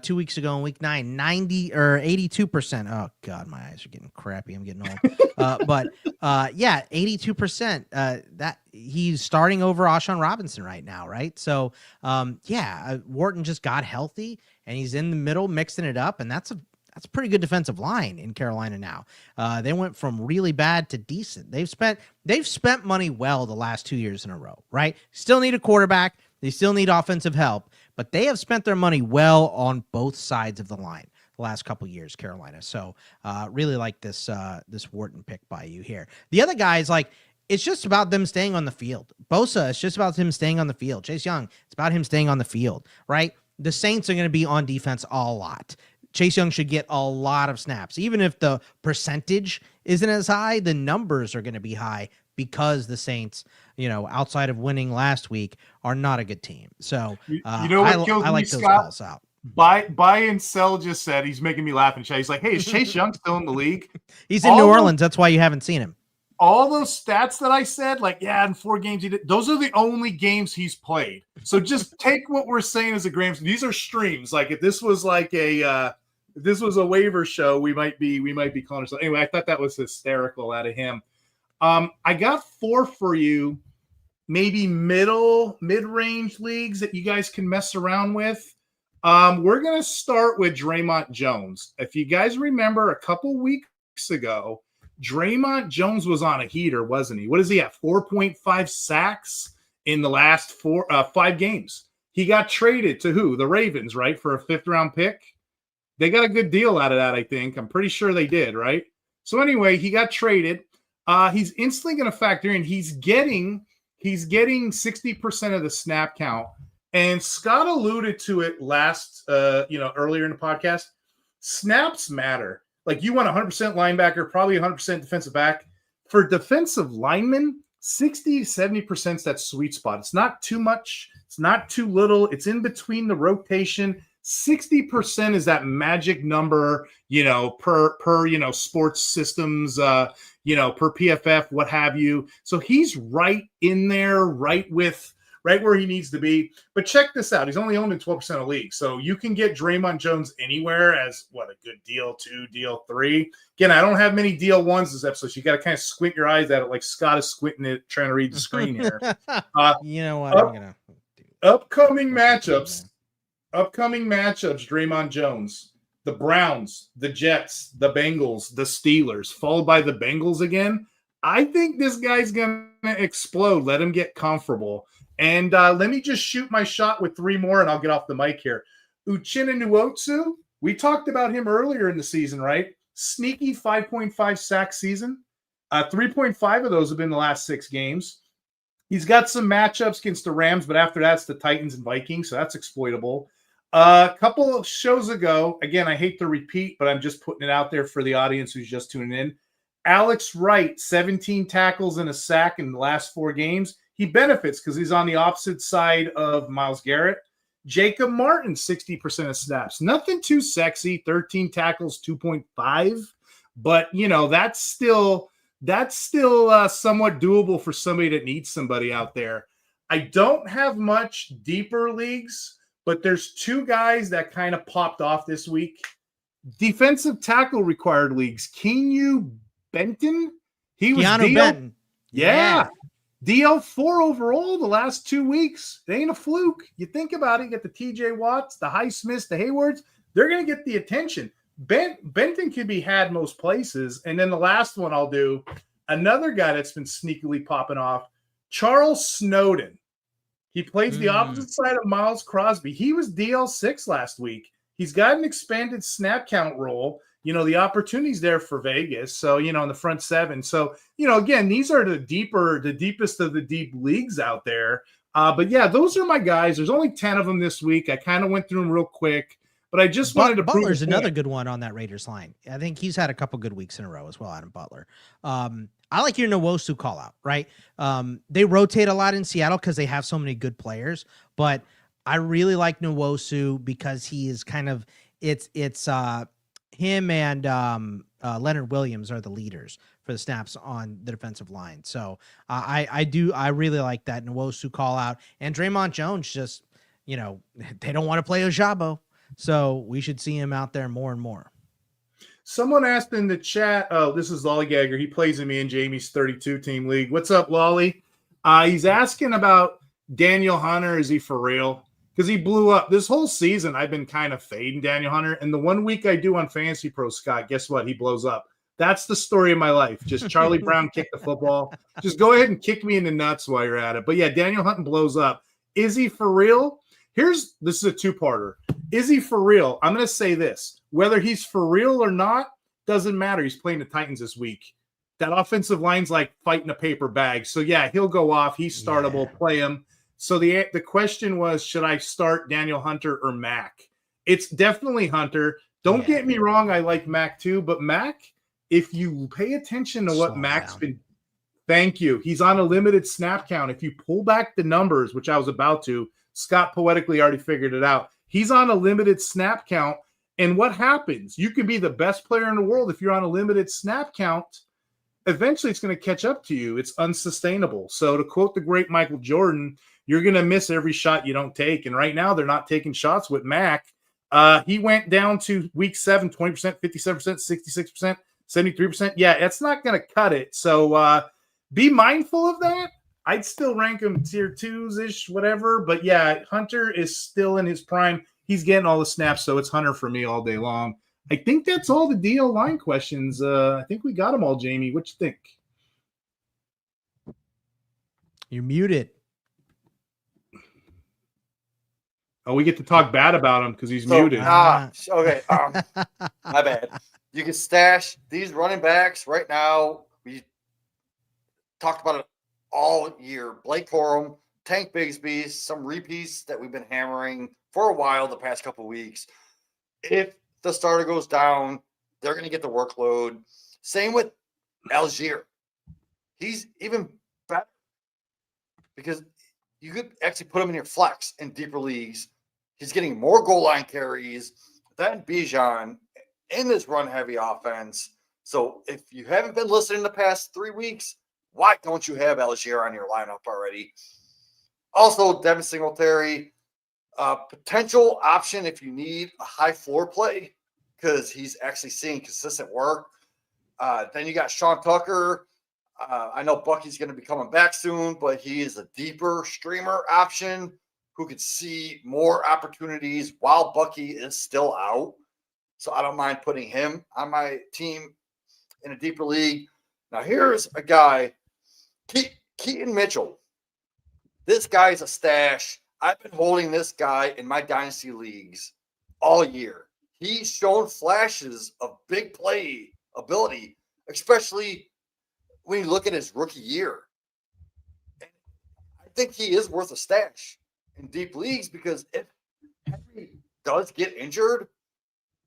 2 weeks ago in week 9, 82%. Oh, God, my eyes are getting crappy. I'm getting old. But 82%. That he's starting over Ashawn Robinson right now, right? So, Wharton just got healthy, and he's in the middle mixing it up, and that's a pretty good defensive line in Carolina now. They went from really bad to decent. They've spent money well the last 2 years in a row, right? Still need a quarterback. They still need offensive help, but they have spent their money well on both sides of the line the last couple years, Carolina. So really like this Wharton pick by you here. The other guys, like, it's just about them staying on the field. Bosa, it's just about him staying on the field. Chase Young, it's about him staying on the field, right? The Saints are going to be on defense a lot. Chase Young should get a lot of snaps. Even if the percentage isn't as high, the numbers are going to be high because the Saints, outside of winning last week, are not a good team. So you know what kills I like me, those Scott? calls out. Buy and sell just said, he's making me laugh and chat. He's like, hey, is Chase Young still in the league? He's in New Orleans. That's why you haven't seen him. All those stats that I said, like, in 4 games he did, those are the only games he's played. So just take what we're saying as a gram. These are streams. Like, if this was like a waiver show, we might be calling ourselves. Anyway, I thought that was hysterical out of him. I got 4 for you, maybe mid-range leagues that you guys can mess around with. We're going to start with Draymond Jones. If you guys remember a couple weeks ago, Draymond Jones was on a heater, wasn't he? What is he at? 4.5 sacks in the last 5 games. He got traded to who? The Ravens, right? For a 5th-round pick. They got a good deal out of that, I think. I'm pretty sure they did, right? So anyway, he got traded. He's instantly going to factor in. He's getting 60% of the snap count. And Scott alluded to it earlier in the podcast. Snaps matter. Like, you want 100% linebacker, probably 100% defensive back. For defensive linemen, 60 to 70% is that sweet spot. It's not too much. It's not too little. It's in between the rotation. 60% is that magic number, per sports systems, per PFF, what have you. So he's right in there, right where he needs to be. But check this out. He's only owned in 12% of leagues. So you can get Draymond Jones anywhere as, a good deal 2, deal 3. Again, I don't have many deal 1s this episode, so you got to kind of squint your eyes at it like Scott is squinting it, trying to read the screen here. You know what? I'm going to do. Upcoming matchups, Draymond Jones. The Browns, the Jets, the Bengals, the Steelers, followed by the Bengals again. I think this guy's going to explode. Let him get comfortable. And let me just shoot my shot with 3 more, and I'll get off the mic here. Uchenna Nwosu, we talked about him earlier in the season, right? Sneaky 5.5 sack season. 3.5 of those have been the last 6 games. He's got some matchups against the Rams, but after that, it's the Titans and Vikings, so that's exploitable. A couple of shows ago, again, I hate to repeat, but I'm just putting it out there for the audience who's just tuning in. Alex Wright, 17 tackles and a sack in the last 4 games. he benefits because he's on the opposite side of Myles Garrett. Jacob Martin, 60% of snaps. Nothing too sexy, 13 tackles, 2.5. But, that's still somewhat doable for somebody that needs somebody out there. I don't have much deeper leagues, but there's two guys that kind of popped off this week. Defensive tackle required leagues. Keanu Benton? He was Keanu Benton. Yeah. DL4 overall the last 2 weeks. It ain't a fluke. You think about it, you get the TJ Watts, the Highsmiths, the Haywards. They're going to get the attention. Benton can be had most places. And then the last one I'll do, another guy that's been sneakily popping off, Charles Snowden. He plays the opposite side of Miles Crosby. He was DL6 last week. He's got an expanded snap count role. The opportunity's there for Vegas. So, in the front seven. So, again, these are the deepest of the deep leagues out there. But yeah, those are my guys. There's only 10 of them this week. I kind of went through them real quick, but I just wanted to prove Butler's another good one on that Raiders line. I think he's had a couple good weeks in a row as well, Adam Butler. I like your Nwosu call out, right? They rotate a lot in Seattle because they have so many good players, but I really like Nwosu because he is kind of, it's him and Leonard Williams are the leaders for the snaps on the defensive line. So I really like that Nwosu call out, and Draymond Jones just, they don't want to play Ojabo. So we should see him out there more and more. Someone asked in the chat, this is Lollygagger. He plays in me and Jamie's 32-team league. What's up, Lolly? He's asking about Danielle Hunter. Is he for real? Because he blew up. This whole season, I've been kind of fading Danielle Hunter. And the 1 week I do on FantasyPros, Scott, guess what? He blows up. That's the story of my life. Just Charlie Brown kicked the football. Just go ahead and kick me in the nuts while you're at it. But yeah, Danielle Hunter blows up. Is he for real? This is a two-parter. Is he for real? I'm going to say this. Whether he's for real or not, doesn't matter. He's playing the Titans this week. That offensive line's like fighting a paper bag. So, yeah, he'll go off. He's startable. Play him. So the question was, should I start Danielle Hunter or Mack? It's definitely Hunter. Don't get me wrong. I like Mack too. But Mack, if you pay attention to what Mack's been – thank you. He's on a limited snap count. If you pull back the numbers, which I was about to, Scott poetically already figured it out. He's on a limited snap count. And what happens? You can be the best player in the world. If you're on a limited snap count, eventually it's going to catch up to you. It's unsustainable. So to quote the great Michael Jordan, you're going to miss every shot you don't take. And right now they're not taking shots with Mack. He went down to week 7, 20%, 57%, 66%, 73%. Yeah, it's not going to cut it. So be mindful of that. I'd still rank him tier 2s-ish, whatever. But yeah, Hunter is still in his prime. He's getting all the snaps, so it's Hunter for me all day long. I think that's all the DL line questions. I think we got them all, Jamie. What you think? You're muted. Oh, we get to talk bad about him because he's muted. Okay, my bad. You can stash these running backs right now. We talked about it all year. Blake Corum, Tank Bigsby, some repeats that we've been hammering for a while the past couple of weeks. If the starter goes down, they're going to get the workload. Same with Algier. He's even better because you could actually put him in your flex in deeper leagues. He's getting more goal line carries than DeJean in this run-heavy offense. So if you haven't been listening the past 3 weeks, why don't you have Algier on your lineup already? Also, Devin Singletary, potential option if you need a high floor play because he's actually seeing consistent work. Then you got Sean Tucker. I know Bucky's going to be coming back soon, but he is a deeper streamer option who could see more opportunities while Bucky is still out. So I don't mind putting him on my team in a deeper league. Now here's a guy, Keaton Mitchell. This guy's a stash. I've been holding this guy in my dynasty leagues all year. He's shown flashes of big play ability, especially when you look at his rookie year. And I think he is worth a stash in deep leagues because if Henry does get injured,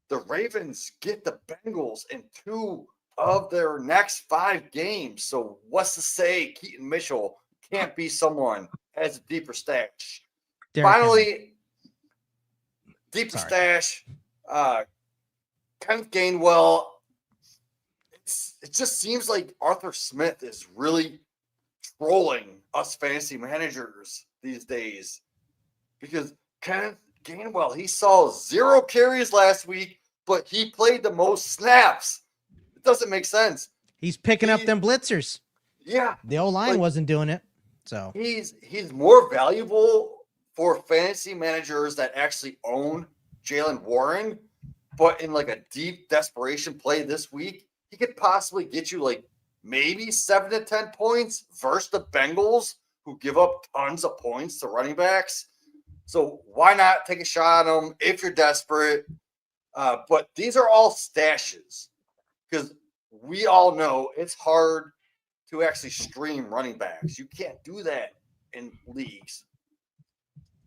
the Ravens get the Bengals in 2 of their next 5 games. So what's to say Keaton Mitchell can't be someone has a deeper stash. Derrick Finally, deeper Sorry. stash. Kenneth Gainwell. It just seems like Arthur Smith is really trolling us fantasy managers these days, because Kenneth Gainwell, he saw 0 carries last week, but he played the most snaps. It doesn't make sense. He's picking up them blitzers. Yeah. The O-line Like, wasn't doing it. So he's more valuable for fantasy managers that actually own Jalen Warren, but in like a deep desperation play this week, he could possibly get you like maybe 7 to 10 points versus the Bengals, who give up tons of points to running backs. So why not take a shot on him if you're desperate? But these are all stashes, because we all know it's hard to actually stream running backs. You can't do that in leagues.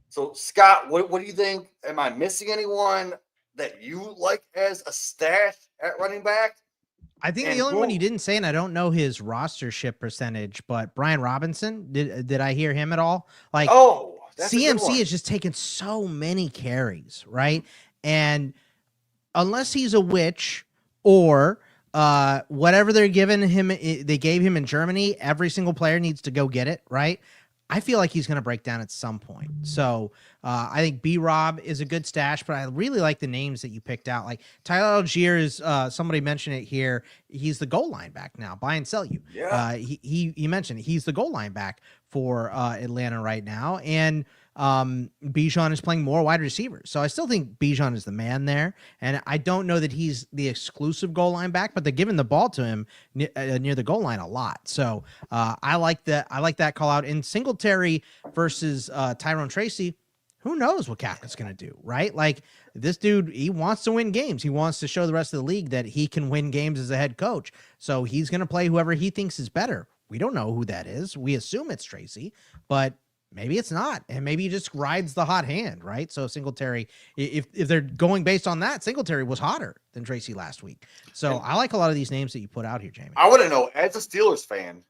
So, Scott, what do you think? Am I missing anyone that you like as a stash at running back? I think the only one you didn't say, and I don't know his rostership percentage, but Brian Robinson, did I hear him at all? Like, CMC is just taking so many carries, right? And unless he's a witch or whatever they gave him in Germany, every single player needs to go get it, right? I feel like he's going to break down at some point. So I think B-Rob is a good stash, but I really like the names that you picked out. Like Tyler Algier is, somebody mentioned it here. He's the goal line back now, buy and sell you. Yeah. He mentioned it. He's the goal line back for Atlanta right now. And Bijan is playing more wide receivers. So I still think Bijan is the man there. And I don't know that he's the exclusive goal line back, but they're giving the ball to him near the goal line a lot. So I like that. I like that call out. In Singletary versus Tyrone Tracy, who knows what Kafka's going to do, right? Like, this dude, he wants to win games. He wants to show the rest of the league that he can win games as a head coach. So he's going to play whoever he thinks is better. We don't know who that is. We assume it's Tracy, but maybe it's not. And maybe he just rides the hot hand, right? So Singletary, if they're going based on that, Singletary was hotter than Tracy last week. So I like a lot of these names that you put out here, Jamie. I want to know, as a Steelers fan,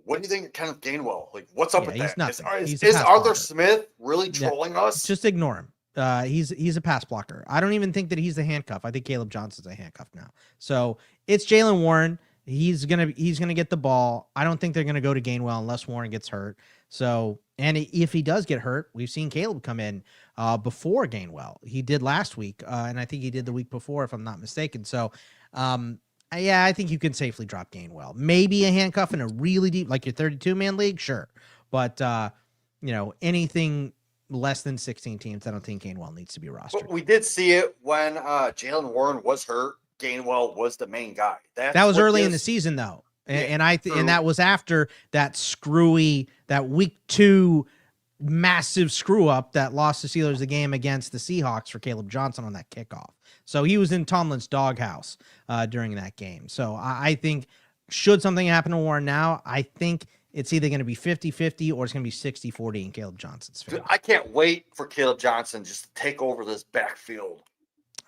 what do you think of Kenneth Gainwell? Like, what's up with that? Is Arthur Smith really trolling us? Just ignore him. He's a pass blocker. I don't even think that he's the handcuff. I think Caleb Johnson's a handcuff now. So it's Jalen Warren. He's gonna get the ball. I don't think they're gonna go to Gainwell unless Warren gets hurt. So, and if he does get hurt, we've seen Caleb come in before Gainwell. He did last week, and I think he did the week before, if I'm not mistaken. So, yeah, I think you can safely drop Gainwell. Maybe a handcuff in a really deep, like your 32-man league, sure. But anything less than 16 teams, I don't think Gainwell needs to be rostered. But we did see it when Jalen Warren was hurt. Gainwell was the main guy. That was early in the season, though, and that was after that week 2 massive screw up that lost the Steelers the game against the Seahawks for Caleb Johnson on that kickoff. So he was in Tomlin's doghouse during that game. So I think, should something happen to Warren now, I think it's either going to be 50-50 or it's going to be 60-40 in Caleb Johnson's favor. Dude, I can't wait for Caleb Johnson just to take over this backfield.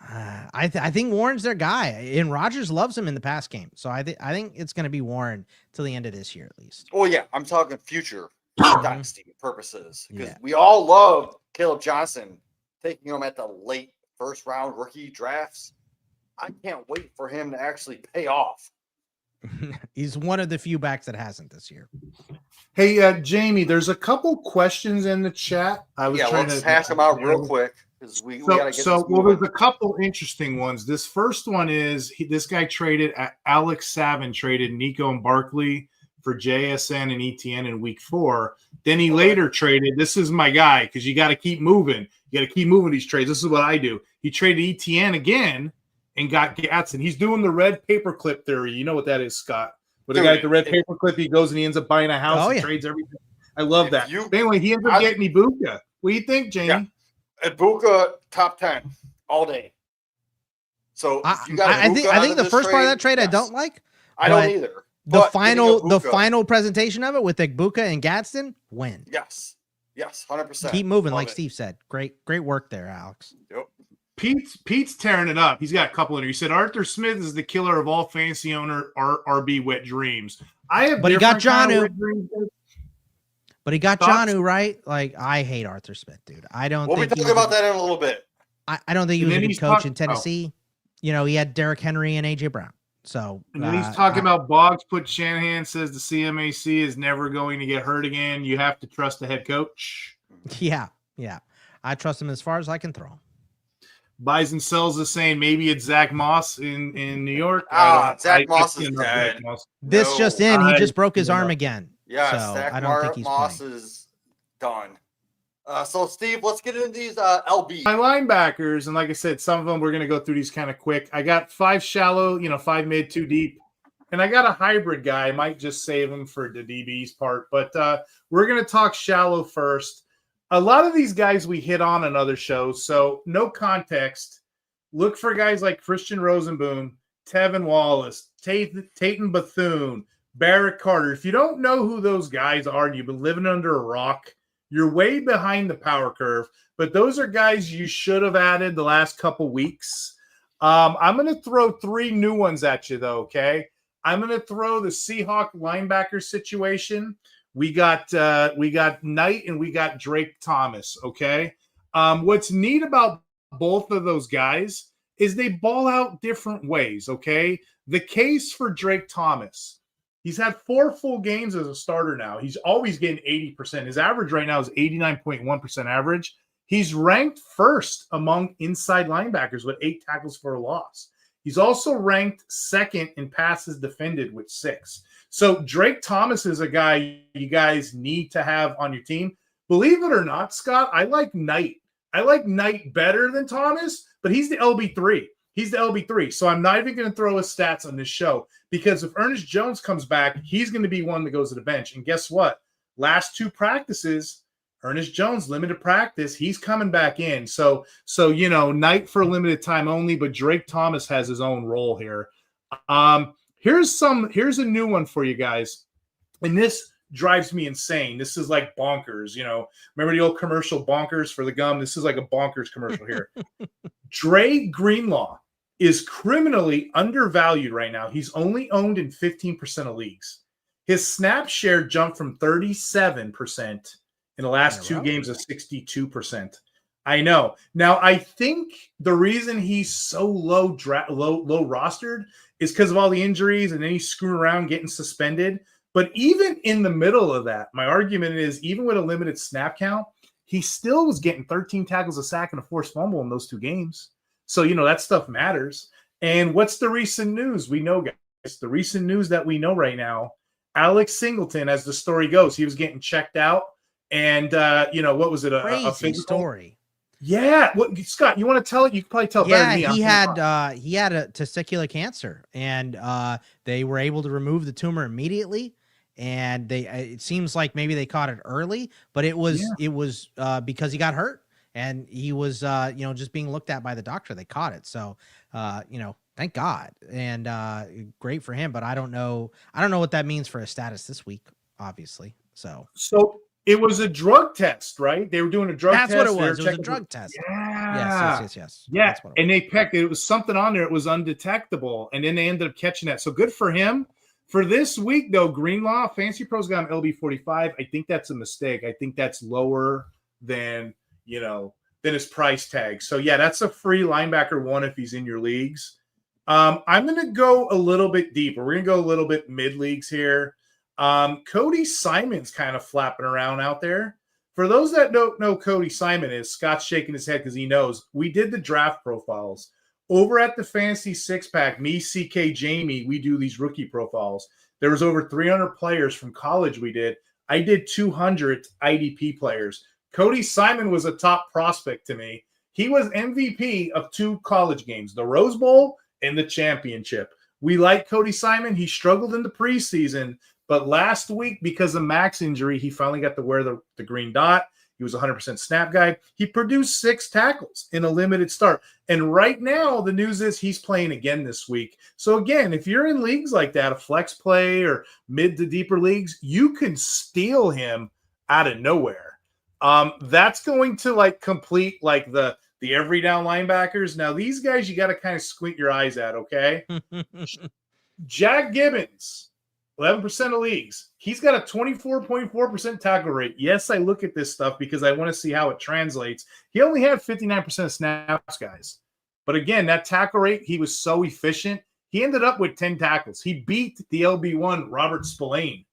I think Warren's their guy, and Rodgers loves him in the pass game. So I think it's going to be Warren till the end of this year at least. Oh yeah, I'm talking future dynasty purposes, because we all love Caleb Johnson, taking him at the late first round rookie drafts. I can't wait for him to actually pay off. He's one of the few backs that hasn't this year. Hey, Jamie, there's a couple questions in the chat. Let's hash them out real quick. We gotta get there's a couple interesting ones. This first one is this guy traded Alex Savin traded Nico and Barkley for JSN and ETN in week 4. Then he later traded. This is my guy, because you got to keep moving. You got to keep moving these trades. This is what I do. He traded ETN again and got Gatson. He's doing the red paperclip theory. You know what that is, Scott? With the guy at the red paperclip, he goes and he ends up buying a house and trades everything. I love that. Anyway, he ends up getting Ibuka. What do you think, Jamie? Yeah. Ibuka top 10 all day. So I think the first part of that trade I don't like. I don't either. The final presentation of it with Ibuka and Gadsden, win. Yes, 100%. Keep moving, like Steve said. Great work there, Alex. Yep. Pete's tearing it up. He's got a couple in here. He said Arthur Smith is the killer of all fantasy owner RB wet dreams. But he got Jonnu. But he got Thoughts? Jonnu, right? Like, I hate Arthur Smith, dude. I don't We'll be think talking about that in a little bit. I don't think he And was a then good he's coach in Tennessee. You know, he had Derrick Henry and AJ Brown. So And then he's talking about Boggs put Shanahan says the CMAC is never going to get hurt again. You have to trust the head coach. Yeah. I trust him as far as I can throw him. Buys and sells is saying maybe it's Zach Moss in New York. Zach Moss is dead. This No, just in, he just broke his arm again. Yeah, so Zach I don't think he's Moss playing. is done. So, Steve, let's get into these LB. My linebackers, and like I said, some of them we're going to go through these kind of quick. I got 5 shallow, 5 mid, 2 deep. And I got a hybrid guy. I might just save him for the DB's part. But we're going to talk shallow first. A lot of these guys we hit on other shows, so no context. Look for guys like Christian Rosenboom, Tevin Wallace, Tayton Bethune, Barrett Carter. If you don't know who those guys are and you've been living under a rock, you're way behind the power curve. But those are guys you should have added the last couple weeks. I'm going to throw 3 new ones at you, though, okay? I'm going to throw the Seahawk linebacker situation. We got Knight and we got Drake Thomas, okay? What's neat about both of those guys is they ball out different ways, okay? The case for Drake Thomas, he's had 4 full games as a starter now. He's always getting 80%. His average right now is 89.1% average. He's ranked first among inside linebackers with 8 tackles for a loss. He's also ranked second in passes defended with 6. So Drake Thomas is a guy you guys need to have on your team. Believe it or not, Scott, I like Knight. I like Knight better than Thomas, but he's the LB3. He's the LB3. So I'm not even going to throw his stats on this show because if Ernest Jones comes back, he's going to be one that goes to the bench. And guess what? Last 2 practices, Ernest Jones, limited practice, he's coming back in. So Knight for a limited time only, but Drake Thomas has his own role here. Here's a new one for you guys. And this drives me insane. This is like bonkers, Remember the old commercial Bonkers for the gum? This is like a bonkers commercial here. Dre Greenlaw is criminally undervalued right now. He's only owned in 15% of leagues. His snap share jumped from 37% in the last 2 games of 62%. I know. Now, I think the reason he's so low rostered is because of all the injuries and then he's screwing around getting suspended. But even in the middle of that, my argument is even with a limited snap count, he still was getting 13 tackles a sack and a forced fumble in those 2 games. So, that stuff matters. And what's the recent news? We know, guys, the recent news that we know right now, Alex Singleton, as the story goes, he was getting checked out. And, what was it? A Crazy story. Yeah. What, Scott, you want to tell it? You can probably tell better than me. He had a testicular cancer, and they were able to remove the tumor immediately. And it seems like maybe they caught it early, but it was because he got hurt and he was just being looked at by the doctor. They caught it. So thank God, and great for him. But I don't know what that means for his status this week, obviously. So it was a drug test, right? They were doing a drug test. That's what it was. It was a drug test. Yeah. Yes. Yeah. And they pecked it. It was something on there. It was undetectable. And then they ended up catching that. So good for him. For this week, though, Greenlaw, FantasyPros got him LB45. I think that's a mistake. I think that's lower than his price tag. So, yeah, that's a free linebacker 1 if he's in your leagues. I'm going to go a little bit deeper. We're going to go a little bit mid-leagues here. Cody Simon's kind of flapping around out there. For those that don't know Cody Simon is, Scott's shaking his head because he knows. We did the draft profiles. Over at the Fantasy Six-Pack, me, CK, Jamie, we do these rookie profiles. There was over 300 players from college we did. I did 200 IDP players. Cody Simon was a top prospect to me. He was MVP of 2 college games, the Rose Bowl and the championship. We like Cody Simon. He struggled in the preseason, but last week, because of Mack's injury, he finally got to wear the green dot. He was 100% snap guy. He produced 6 tackles in a limited start. And right now, the news is he's playing again this week. So again, if you're in leagues like that, a flex play or mid to deeper leagues, you can steal him out of nowhere. That's going to complete the every down linebackers. Now, these guys, you got to kind of squint your eyes at, okay? Jack Gibbons. 11% of leagues. He's got a 24.4% tackle rate. Yes, I look at this stuff because I want to see how it translates. He only had 59% of snaps, guys. But again, that tackle rate, he was so efficient. He ended up with 10 tackles. He beat the LB1, Robert Spillane,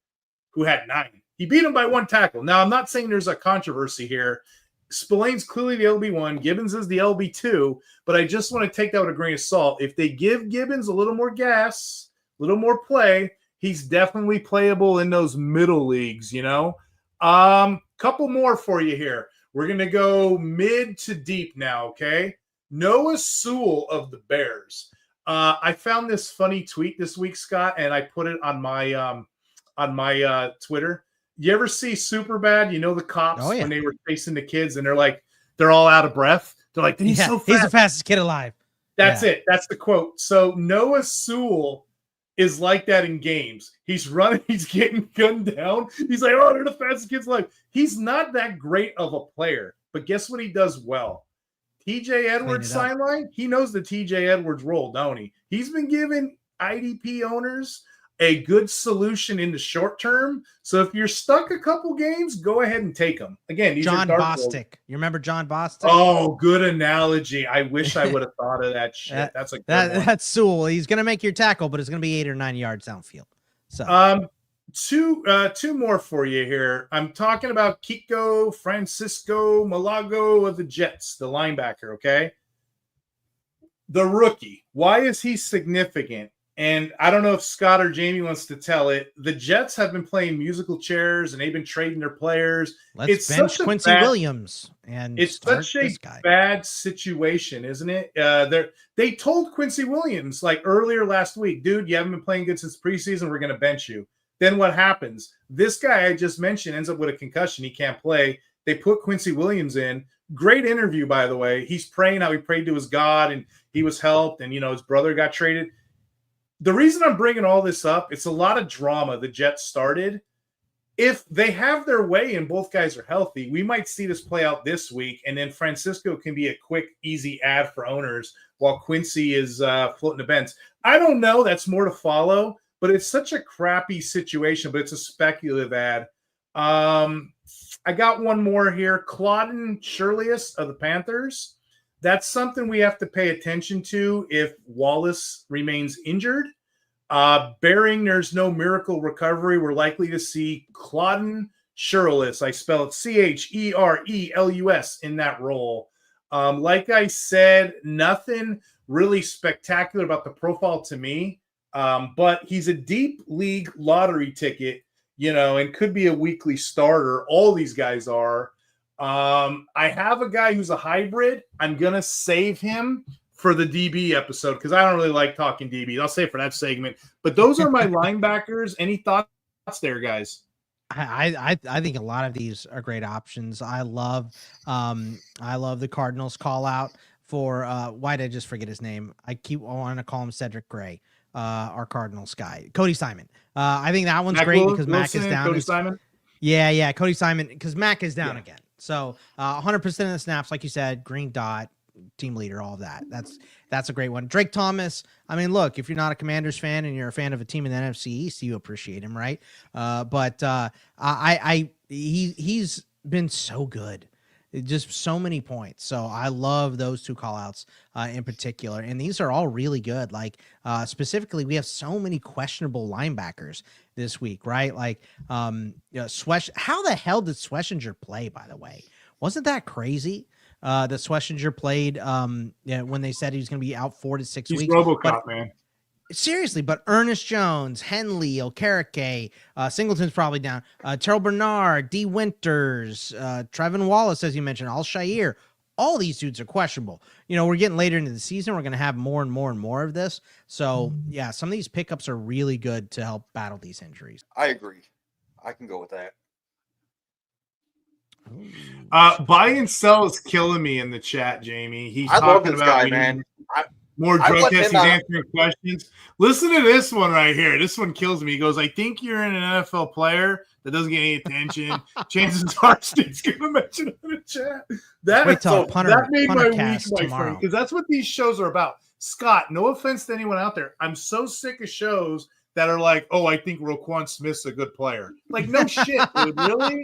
who had 9. He beat him by 1 tackle. Now, I'm not saying there's a controversy here. Spillane's clearly the LB1. Gibbons is the LB2. But I just want to take that with a grain of salt. If they give Gibbons a little more gas, a little more play, he's definitely playable in those middle leagues, you know. Couple more for you here. We're going to go mid to deep now, okay? Noah Sewell of the Bears. I found this funny tweet this week, Scott, and I put it on my Twitter. You ever see Superbad? You know the cops when they were chasing the kids and they're all out of breath. They're like, he's so fast. He's the fastest kid alive. That's it. That's the quote. So Noah Sewell is like that in games. He's running, he's getting gunned down. He's like, oh, they're the fastest kids alive. He's not that great of a player, but guess what he does well? TJ Edwards sideline, he knows the TJ Edwards role, don't he? He's been giving IDP owners a good solution in the short term. So if you're stuck a couple games, go ahead and take them. Again, these John are Bostic. You remember John Bostic? Oh, good analogy. I wish I would have thought of that shit. That's a good one. That's Sewell. He's going to make your tackle, but it's going to be 8 or 9 yards downfield. So two more for you here. I'm talking about Kiko Francisco Malago of the Jets, the linebacker, okay? The rookie. Why is he significant? And I don't know if Scott or Jamie wants to tell it. The Jets have been playing musical chairs, and they've been trading their players. Let's bench Quincy Williams. And it's such a bad situation, isn't it? They told Quincy Williams, like earlier last week, dude, you haven't been playing good since preseason. We're going to bench you. Then what happens? This guy I just mentioned ends up with a concussion. He can't play. They put Quincy Williams in. Great interview, by the way. He's praying how he prayed to his God, and he was helped, and, his brother got traded. The reason I'm bringing all this up, it's a lot of drama the Jets started. If they have their way and both guys are healthy, we might see this play out this week, and then Francisco can be a quick, easy ad for owners while Quincy is floating the bench. I don't know. That's more to follow, but it's such a crappy situation, but it's a speculative ad. I got one more here. Claudin Shirlius of the Panthers. That's something we have to pay attention to if Wallace remains injured. Bearing there's no miracle recovery, we're likely to see Claudin Shirlius. I spell it Cherelus in that role. Like I said, nothing really spectacular about the profile to me, but he's a deep league lottery ticket, and could be a weekly starter. All these guys are. I have a guy who's a hybrid. I'm going to save him for the DB episode because I don't really like talking DBs. I'll save it for that segment. But those are my linebackers. Any thoughts there, guys? I think a lot of these are great options. I love the Cardinals call out for why did I just forget his name? I want to call him Cedric Gray, our Cardinals guy, Cody Simon. I think that one's great because Mack is down. Cody Simon. Yeah, Cody Simon because Mack is down again. So 100% of the snaps, like you said, green dot, team leader, all of that. That's a great one. Drake Thomas. I mean, look, if you're not a Commanders fan and you're a fan of a team in the NFC East, you appreciate him, right? He's been so good. Just so many points. So I love those two call outs in particular. And these are all really good. Like specifically, we have so many questionable linebackers this week, right? Like how the hell did Schlesinger play, by the way? Wasn't that crazy? That Schlesinger played when they said he was going to be out 4 to 6 weeks. He's RoboCop, man. Seriously, but Ernest Jones, Henley, Okereke, Singleton's probably down. Terrell Bernard, D. Winters, Trevin Wallace, as you mentioned, Al-Shair. All these dudes are questionable. We're getting later into the season. We're going to have more and more and more of this. So, yeah, some of these pickups are really good to help battle these injuries. I agree. I can go with that. Buy and sell is killing me in the chat, Jamie. He's I talking love this about guy, man. more drug tests. He's answering questions. Listen to this one right here. This one kills me. He goes, I think you're an NFL player that doesn't get any attention. Chances are State's going to mention it in the chat. That made my week, my friend, because that's what these shows are about. Scott, no offense to anyone out there. I'm so sick of shows that are like, oh, I think Roquan Smith's a good player. Like, no shit, dude. Really?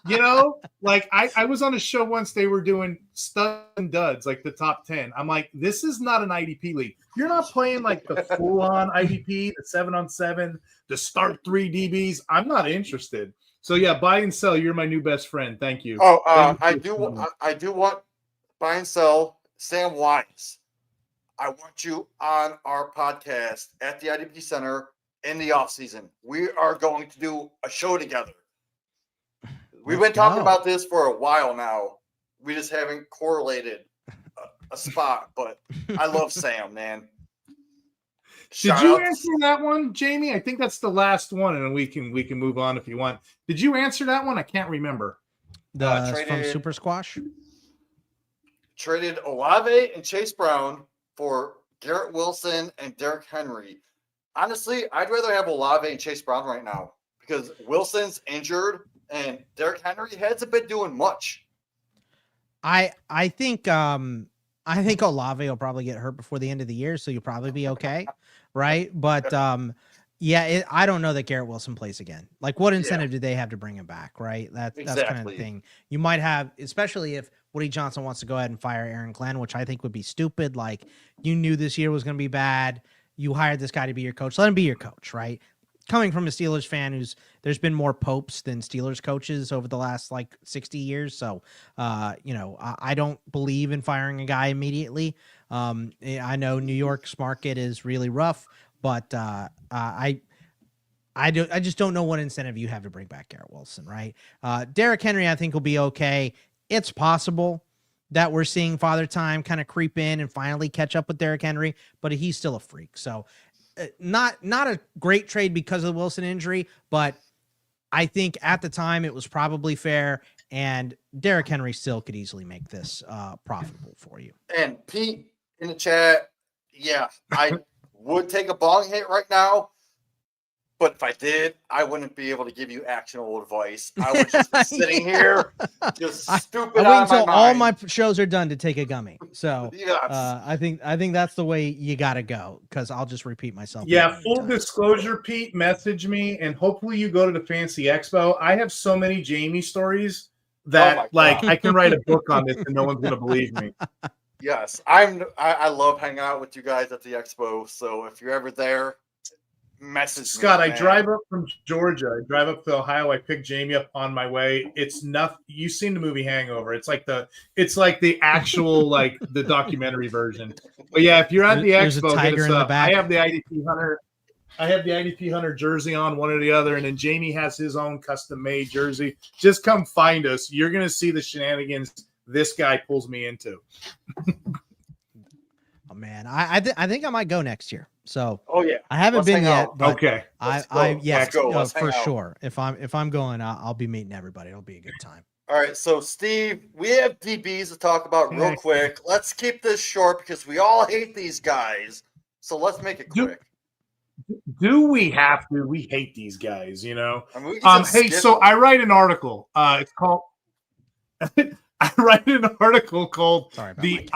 You know, like I was on a show once, they were doing studs and duds, like the top 10. I'm like, this is not an IDP league. You're not playing like the full-on IDP, the 7-on-7, the start 3 DBs. I'm not interested. So yeah, buy and sell. You're my new best friend. Thank you. Oh, Thank you. I do want buy and sell. Sam Wise, I want you on our podcast at the IDP Center in the off season. We are going to do a show together. We've been talking about this for a while now. We just haven't correlated a spot, but I love Sam, man. Did you answer that one, Jamie? I think that's the last one, and we can move on if you want. Did you answer that one? I can't remember. From Super Squash? Traded Olave and Chase Brown for Garrett Wilson and Derrick Henry. Honestly, I'd rather have Olave and Chase Brown right now because Wilson's injured and Derrick Henry hasn't been doing much. I think Olave will probably get hurt before the end of the year, so you'll probably be okay, right? But I don't know that Garrett Wilson plays again. Like, what incentive do they have to bring him back, right? That's kind of the thing. You might have, especially if Woody Johnson wants to go ahead and fire Aaron Glenn, which I think would be stupid. Like, you knew this year was going to be bad. You hired this guy to be your coach. Let him be your coach, right? Coming from a Steelers fan there's been more popes than Steelers coaches over the last 60 years. So, I don't believe in firing a guy immediately. I know New York's market is really rough, but I just don't know what incentive you have to bring back Garrett Wilson, right? Derrick Henry, I think, will be okay. It's possible that we're seeing Father Time kind of creep in and finally catch up with Derrick Henry, but he's still a freak. So not a great trade because of the Wilson injury, but I think at the time it was probably fair, and Derrick Henry still could easily make this profitable for you. And Pete in the chat, yeah, I would take a bong hit right now, but if I did, I wouldn't be able to give you actionable advice. I would just be sitting here, just stupid. I wait until all my shows are done to take a gummy. So yes. I think that's the way you got to go, because I'll just repeat myself. Yeah, full disclosure, Pete, message me, and hopefully you go to the Fancy Expo. I have so many Jamie stories that I can write a book on this and no one's going to believe me. Yes, I love hanging out with you guys at the expo. So if you're ever there, message Scott, me. I drive up from Georgia. I drive up to Ohio. I pick Jamie up on my way. It's nothing. You've seen the movie Hangover. It's like the actual the documentary version. But yeah, if you're at the expo, hit us up. I have the IDP Hunter. I have the IDP Hunter jersey on, one or the other, and then Jamie has his own custom-made jersey. Just come find us. You're gonna see the shenanigans this guy pulls me into. Oh man, I think I might go next year. So yeah, I haven't been yet, but okay. Let's go for sure. If I'm going, I'll be meeting everybody. It'll be a good time. All right, so Steve, we have DBs to talk about real quick. Let's keep this short because we all hate these guys. So let's make it quick. Do we have to? We hate these guys, you know. I mean, I write an article. It's called. I write an article called the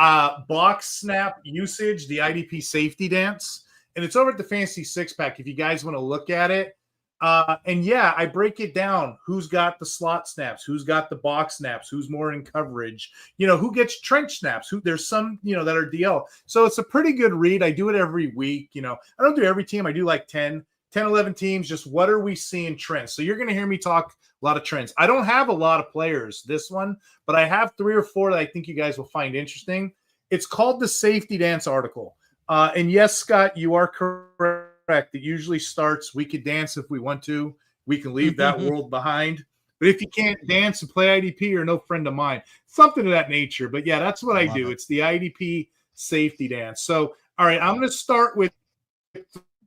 box snap usage, the IDP safety dance, and it's over at the Fantasy Six Pack if you guys want to look at it. And yeah, I break it down. Who's got the slot snaps? Who's got the box snaps? Who's more in coverage? You know, who gets trench snaps? There's some, that are DL. So it's a pretty good read. I do it every week. I don't do every team. I do 10, 11 teams. Just what are we seeing trends? So you're going to hear me talk a lot of trends. I don't have a lot of players this one, but I have 3 or 4 that I think you guys will find interesting. It's called the Safety Dance article. And yes, Scott, you are correct. It usually starts, we could dance if we want to. We can leave that world behind. But if you can't dance and play IDP, you're no friend of mine. Something of that nature. But yeah, that's what I do. It's the IDP Safety Dance. So, all right, I'm going to start with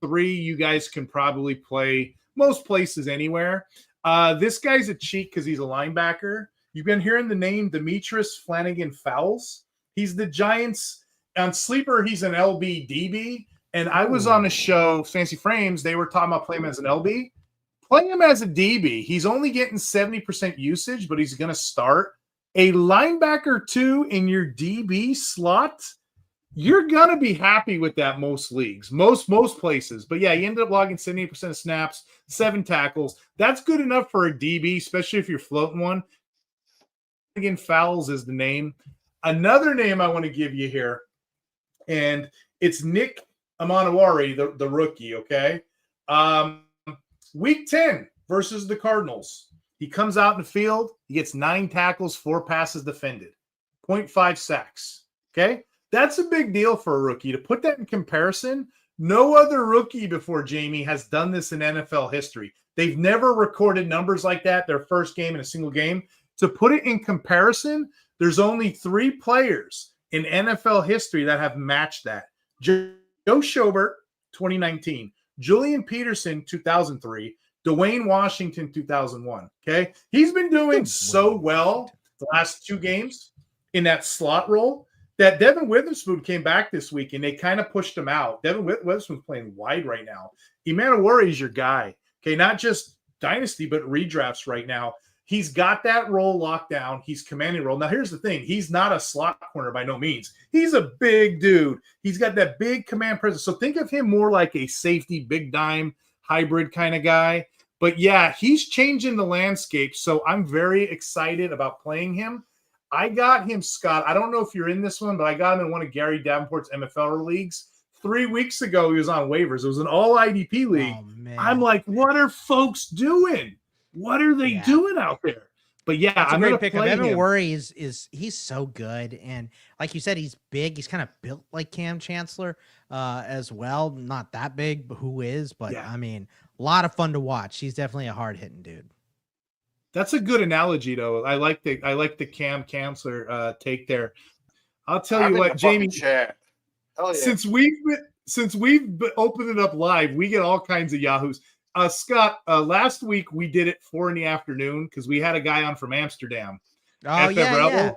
3 you guys can probably play most places anywhere. This guy's a cheat because he's a linebacker. You've been hearing the name Demetrius Flanagan-Fowles. He's the Giants on Sleeper. He's an LB DB. And I was on a show, Fancy Frames. They were talking about playing him as an LB. Play him as a DB. He's only getting 70% usage, but he's going to start. A linebacker 2 in your DB slot. you're gonna be happy with that most leagues, most places. But yeah, he ended up logging 78% of snaps, 7 tackles. That's good enough for a DB, especially if you're floating one. Again, Fowles is the name. Another name I want to give you here, and it's Nick Amanawari, the rookie. Okay, week 10 versus the Cardinals. He comes out in the field. He gets 9 tackles, 4 passes defended, 0.5 sacks. Okay. That's a big deal for a rookie. To put that in comparison, no other rookie before Jamie has done this in NFL history. They've never recorded numbers like that their first game in a single game. To put it in comparison, there's only 3 players in NFL history that have matched that. Joe Schobert, 2019. Julian Peterson, 2003. Dwayne Washington, 2001. Okay? He's been doing so well the last 2 games in that slot role that Devin Witherspoon came back this week and they kind of pushed him out. Devin Witherspoon's playing wide right now. Amanawari is your guy. Okay, not just dynasty, but redrafts right now. He's got that role locked down. He's commanding role. Now, here's the thing. He's not a slot corner by no means. He's a big dude. He's got that big command presence. So think of him more like a safety, big dime hybrid kind of guy. But yeah, he's changing the landscape. So I'm very excited about playing him. I got him, Scott. I don't know if you're in this one, but I got him in one of Gary Davenport's MFL leagues. 3 weeks ago, he was on waivers. It was an all IDP league. Oh, I'm like, what are folks doing? What are they doing out there? But yeah, I'm going to pick him. Evan Worry is he's so good. And like you said, he's big. He's kind of built like Cam Chancellor as well. Not that big, but who is? But I mean, a lot of fun to watch. He's definitely a hard hitting dude. That's a good analogy, though. I like the Cam Chancellor take there. I'll tell you what, Jamie. Since we've opened it up live, we get all kinds of yahoos. Scott, last week we did it 4 p.m. because we had a guy on from Amsterdam. Oh yeah.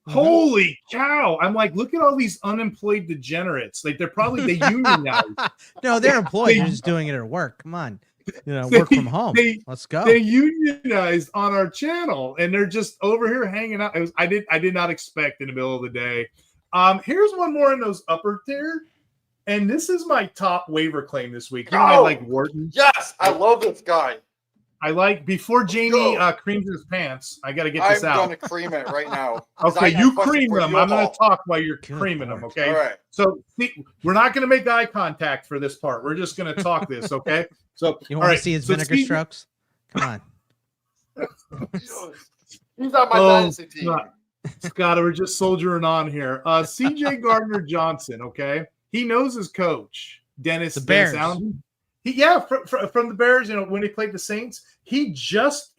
Holy cow! I'm like, look at all these unemployed degenerates. Like they unionized. No, they're employed. They're just doing it at work. Come on. Work from home. Let's go. They unionized on our channel, and they're just over here hanging out. I did not expect in the middle of the day. Here's one more in those upper tier, and this is my top waiver claim this week. I like Wharton. Yes, I love this guy. I like before Jamie creams his pants. I got to get this out. I'm going to cream it right now. Okay, you cream them. I'm going to talk while you're creaming them. Okay. All right. So we're not going to make eye contact for this part. We're just going to talk this. Okay. So you want to see his vinegar strokes? Come on. He's on my dynasty team. Scott, we're just soldiering on here. CJ Gardner-Johnson. Okay, he knows his coach, Dennis. The Bears. From the Bears. When he played the Saints, he just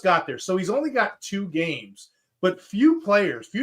got there. So he's only got 2 games, but few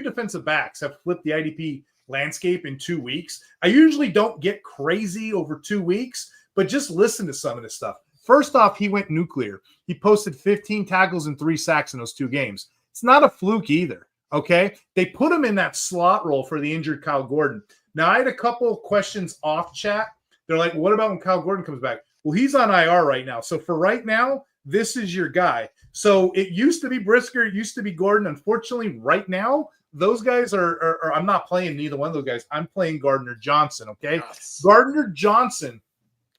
defensive backs have flipped the IDP landscape in 2 weeks. I usually don't get crazy over 2 weeks, but just listen to some of this stuff. First off, he went nuclear. He posted 15 tackles and 3 sacks in those 2 games. It's not a fluke either. Okay, they put him in that slot role for the injured Kyle Gordon. Now, I had a couple of questions off chat. They're like, what about when Kyle Gordon comes back? Well, he's on IR right now. So for right now, this is your guy. So it used to be Brisker. It used to be Gordon. Unfortunately, right now, those guys are I'm not playing neither one of those guys. I'm playing Gardner-Johnson, okay? Yes. Gardner-Johnson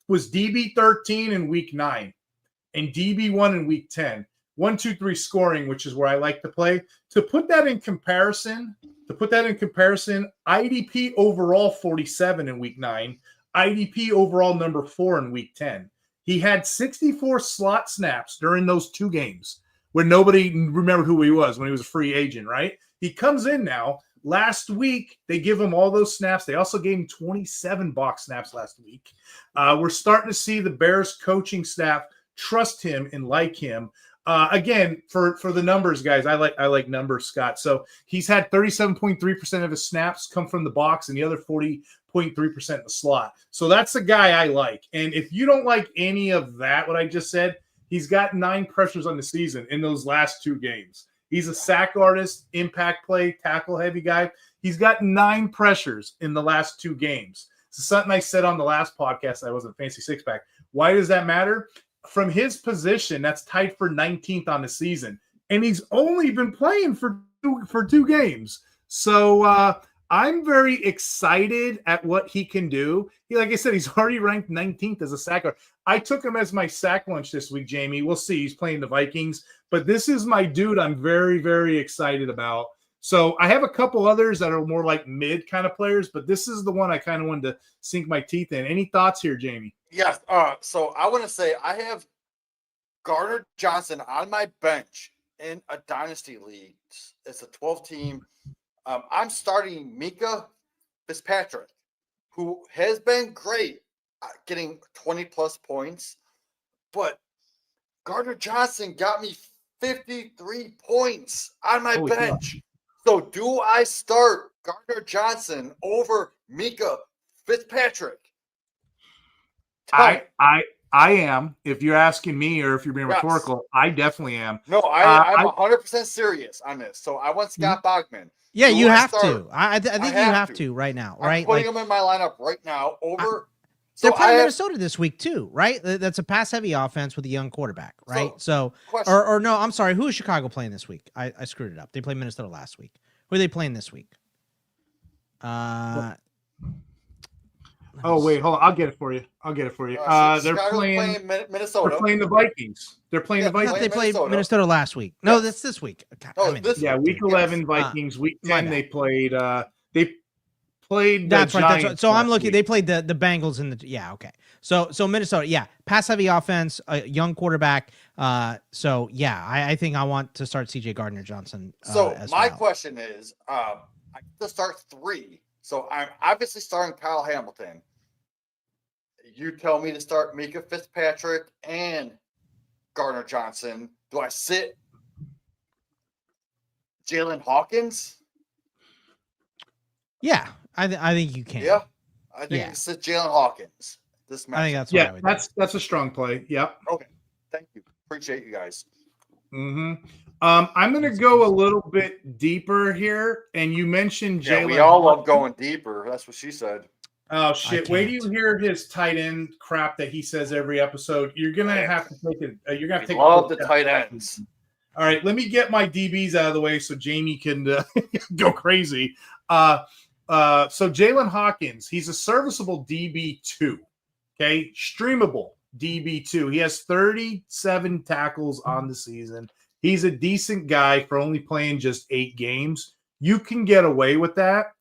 was DB 13 in week 9 and DB 1 in week 10. 1, 2, 3 scoring, which is where I like to play. To put that in comparison, IDP overall 47 in week 9, IDP overall number 4 in week 10. He had 64 slot snaps during those 2 games when nobody remembered who he was when he was a free agent, right? He comes in now. Last week, they give him all those snaps. They also gave him 27 box snaps last week. We're starting to see the Bears coaching staff trust him and like him. Again, for the numbers, guys, I like numbers, Scott. So he's had 37.3% of his snaps come from the box and the other 40.3% in the slot. So that's the guy I like. And if you don't like any of that, what I just said, he's got 9 pressures on the season in those last 2 games. He's a sack artist, impact play, tackle heavy guy. He's got 9 pressures in the last 2 games. So something I said on the last podcast, I wasn't fancy six pack. Why does that matter? From his position, that's tied for 19th on the season. And he's only been playing for two games. So I'm very excited at what he can do. Like I said, he's already ranked 19th as a sacker. I took him as my sack lunch this week, Jamie. We'll see. He's playing the Vikings, but this is my dude I'm very, very excited about. So I have a couple others that are more like mid kind of players, but this is the one I kind of wanted to sink my teeth in. Any thoughts here, Jamie? Yes. So I want to say I have Gardner Johnson on my bench in a dynasty league. It's a 12-team. I'm starting Mika Fitzpatrick, who has been great getting 20-plus points. But Gardner Johnson got me 53 points on my bench. God. So do I start Gardner Johnson over Mika Fitzpatrick? I am. If you're asking me or if you're being rhetorical, I definitely am. No, I'm 100% serious on this. So I want Scott Bogman. Yeah, you have to. I think you have to right now, right? I'm putting him in my lineup right now over. They're playing Minnesota this week too, right? That's a pass-heavy offense with a young quarterback, right? Or no, I'm sorry. Who is Chicago playing this week? I screwed it up. They played Minnesota last week. Who are they playing this week? Oh wait, hold on. I'll get it for you. They're playing Minnesota. They're playing the Vikings. They're playing the Vikings. They played Minnesota last week. No, that's this week. God, week 11 Vikings. Week 10 they played. That's right. Giants. So I'm looking. They played the Bengals in the. Yeah. Okay. So Minnesota. Yeah. Pass heavy offense. A young quarterback. So yeah, I think I want to start CJ Gardner Johnson. So my question is, I have to start 3. So I'm obviously starting Kyle Hamilton. You tell me to start Mika Fitzpatrick and Gardner Johnson. Do I sit Jalen Hawkins? Yeah, I think you can. Yeah, I think you sit Jalen Hawkins. This match. I think that's what I would do. That's a strong play. Yep. Okay, thank you. Appreciate you guys. Mm-hmm. I'm going to go a little bit deeper here, and you mentioned Jalen. Yeah, we all love going deeper. That's what she said. Oh shit! Wait till you hear his tight end crap that he says every episode. You're gonna have to take it. You're gonna have to take. Love the tight ends. All right, let me get my DBs out of the way so Jamie can go crazy. So Jalen Hawkins, he's a serviceable DB2. Okay, streamable DB2. He has 37 tackles on the season. He's a decent guy for only playing just 8 games. You can get away with that.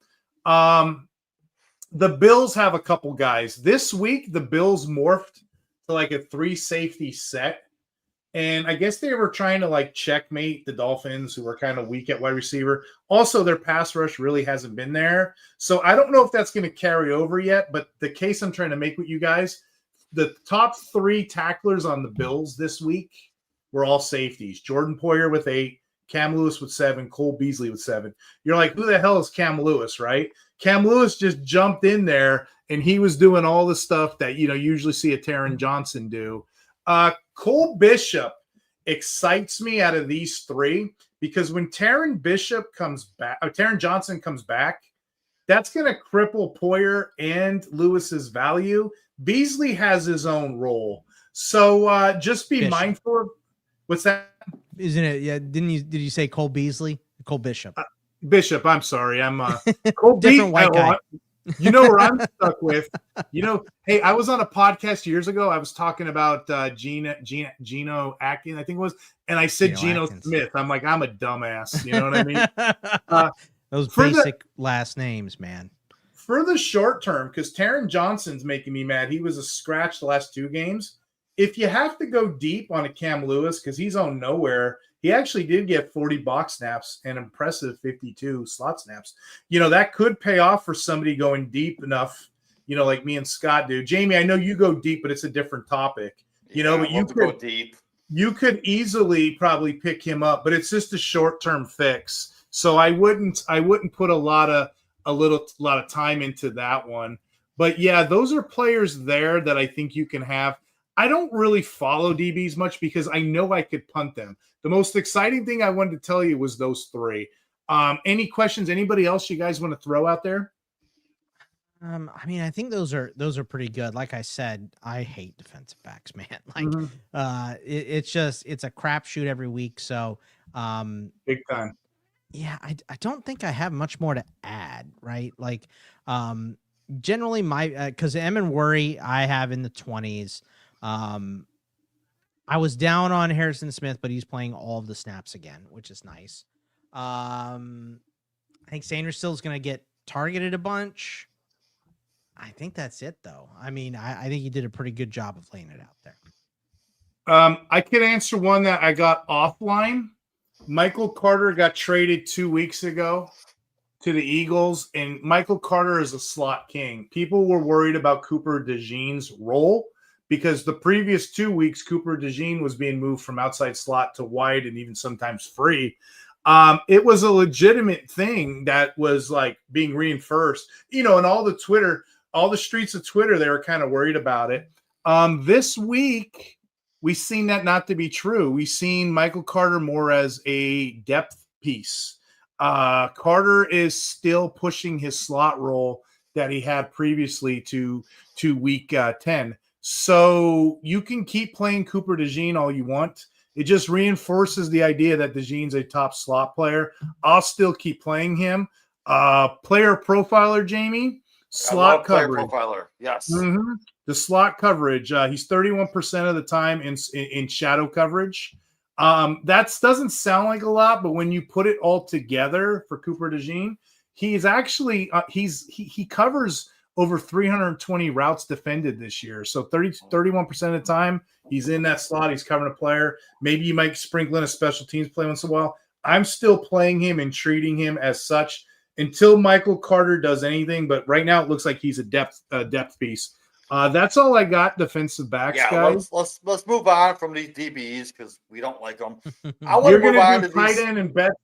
The Bills have a couple guys. This week, the Bills morphed to like a 3 safety set. And I guess they were trying to like checkmate the Dolphins, who were kind of weak at wide receiver. Also, their pass rush really hasn't been there. So I don't know if that's going to carry over yet. But the case I'm trying to make with you guys, the top 3 tacklers on the Bills this week were all safeties. Jordan Poyer with 8, Cam Lewis with 7, Cole Beasley with 7. You're like, who the hell is Cam Lewis, right? Cam Lewis just jumped in there, and he was doing all the stuff that, you usually see a Taron Johnson do. Cole Bishop excites me out of these 3 because when Taron Johnson comes back, that's going to cripple Poyer and Lewis's value. Beasley has his own role. So just be mindful of what's that? Isn't it? Yeah. Did you say Cole Beasley? Cole Bishop. Bishop. I'm sorry. I'm Cole different white guy. You know where I'm stuck with. Hey, I was on a podcast years ago. I was talking about Geno Atkins, I think it was, and I said Geno Smith. I'm like, I'm a dumbass. You know what I mean? Those basic last names, man. For the short term, because Taron Johnson's making me mad. He was a scratch the last 2 games. If you have to go deep on a Cam Lewis, because he's on nowhere, he actually did get 40 box snaps and impressive 52 slot snaps. That could pay off for somebody going deep enough, like me and Scott do. Jamie, I know you go deep, but it's a different topic. But you could go deep. You could easily probably pick him up, but it's just a short-term fix. So I wouldn't put a lot of time into that one. But yeah, those are players there that I think you can have. I don't really follow DBs much because I know I could punt them. The most exciting thing I wanted to tell you was those 3. Any questions? Anybody else you guys want to throw out there? I think those are pretty good. Like I said, I hate defensive backs, man. It's a crapshoot every week. So big time. Yeah, I don't think I have much more to add, right? Like, generally my because M and Worry I have in the 20s. I was down on Harrison Smith, but he's playing all of the snaps again, which is nice. I think Sanders still is going to get targeted a bunch. I think that's it, though. I mean, I think he did a pretty good job of laying it out there. I could answer one that I got offline. Michael Carter got traded 2 weeks ago to the Eagles, and Michael Carter is a slot king. People were worried about Cooper DeJean's role because the previous 2 weeks, Cooper DeJean was being moved from outside slot to wide and even sometimes free. It was a legitimate thing that was like being reinforced, and all the streets of Twitter, they were kind of worried about it. This week, we've seen that not to be true. We've seen Michael Carter more as a depth piece. Carter is still pushing his slot role that he had previously to week 10. So you can keep playing Cooper DeJean all you want. It just reinforces the idea that DeJean's a top slot player. I'll still keep playing him. Player profiler, Jamie, slot coverage. Player profiler, yes. Mm-hmm. The slot coverage. He's 31% of the time in shadow coverage. That doesn't sound like a lot, but when you put it all together for Cooper DeJean, he's actually he covers over 320 routes defended this year. So 31% of the time he's in that slot. He's covering a player. Maybe you might sprinkle in a special teams play once in a while. I'm still playing him and treating him as such until Michael Carter does anything. But right now it looks like he's a depth piece. That's all I got. Defensive backs, guys. Let's move on from these DBs because we don't like them. You're going to do tight end and bets.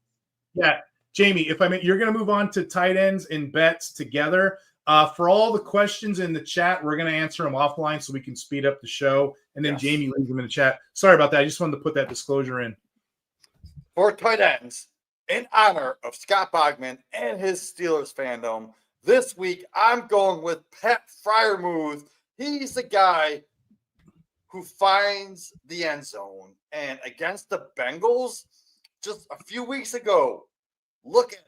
Yeah, Jamie, you're going to move on to tight ends and bets together. For all the questions in the chat, we're going to answer them offline so we can speed up the show. And then Jamie leaves them in the chat. Sorry about that. I just wanted to put that disclosure in. For tight ends, in honor of Scott Bogman and his Steelers fandom, this week I'm going with Pat Freiermuth. He's the guy who finds the end zone. And against the Bengals, just a few weeks ago, look at it.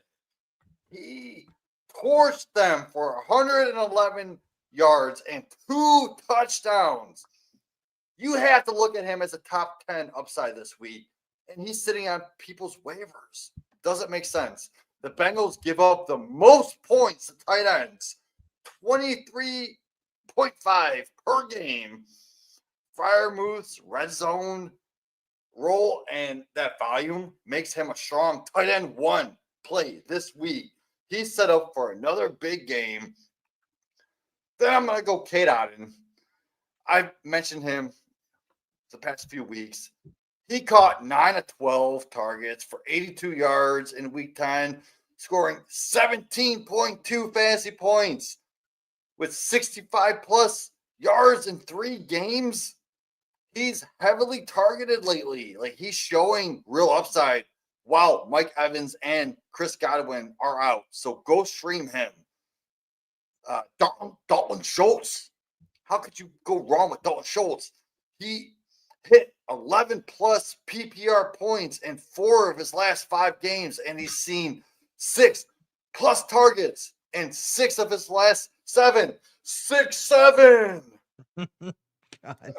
He torched them for 111 yards and 2 touchdowns. You have to look at him as a top 10 upside this week, and he's sitting on people's waivers. Doesn't make sense. The Bengals give up the most points to tight ends, 23.5 per game. Freiermuth's red zone role and that volume makes him a strong tight end 1 play this week. He's set up for another big game. Then I'm going to go Cade Otton. I've mentioned him the past few weeks. He caught 9 of 12 targets for 82 yards in week 10, scoring 17.2 fantasy points with 65 plus yards in 3 games. He's heavily targeted lately. Like, he's showing real upside while Mike Evans and Chris Godwin are out. So go stream him. Dalton Schultz. How could you go wrong with Dalton Schultz? He hit 11 plus PPR points in 4 of his last 5 games, and he's seen 6 plus targets in 6 of his last 7. 6-7.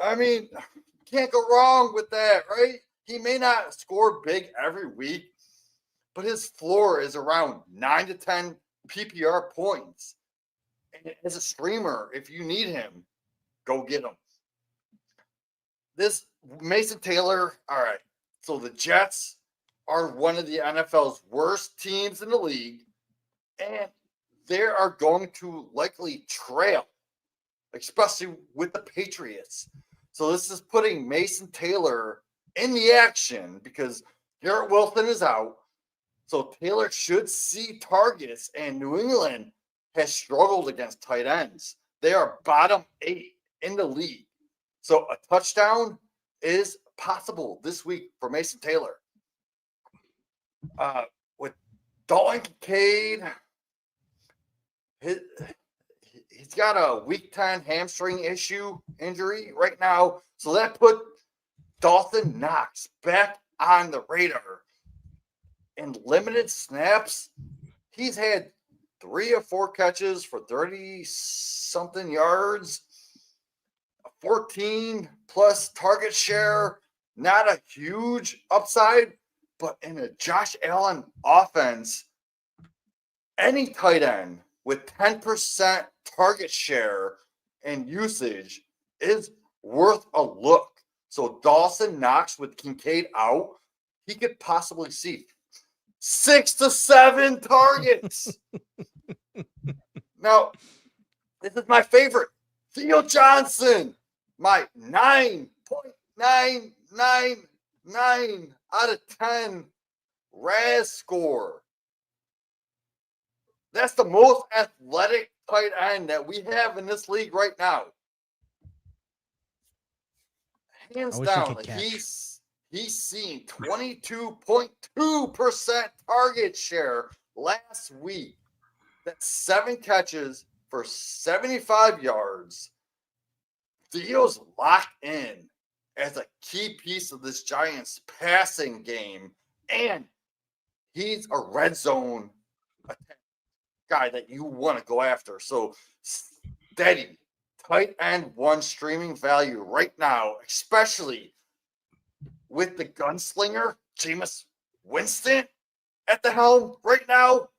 I mean, can't go wrong with that, right? He may not score big every week, but his floor is around 9 to 10 PPR points. And as a streamer, if you need him, go get him. This Mason Taylor, all right. So the Jets are one of the NFL's worst teams in the league, and they are going to likely trail, especially with the Patriots. So this is putting Mason Taylor in the action because Garrett Wilson is out. So Taylor should see targets, and New England has struggled against tight ends. They are bottom 8 in the league. So a touchdown is possible this week for Mason Taylor. With Dalton Kincaid, he's got a week 10 hamstring injury right now. So that put Dawson Knox back on the radar. in limited snaps, he's had 3 or 4 catches for 30-something yards, 14 plus target share, not a huge upside, but in a Josh Allen offense, any tight end with 10% target share and usage is worth a look. So Dawson Knox with Kincaid out, he could possibly see 6 to 7 targets. Now, this is my favorite. Theo Johnson, my 9.999 out of 10 RAS score. That's the most athletic tight end that we have in this league right now. Hands down, he's seen 22.2% target share last week. That's 7 catches for 75 yards. Theo's locked in as a key piece of this Giants passing game, and he's a red zone guy that you want to go after. So steady tight end 1 streaming value right now, especially with the gunslinger Jameis Winston at the helm right now.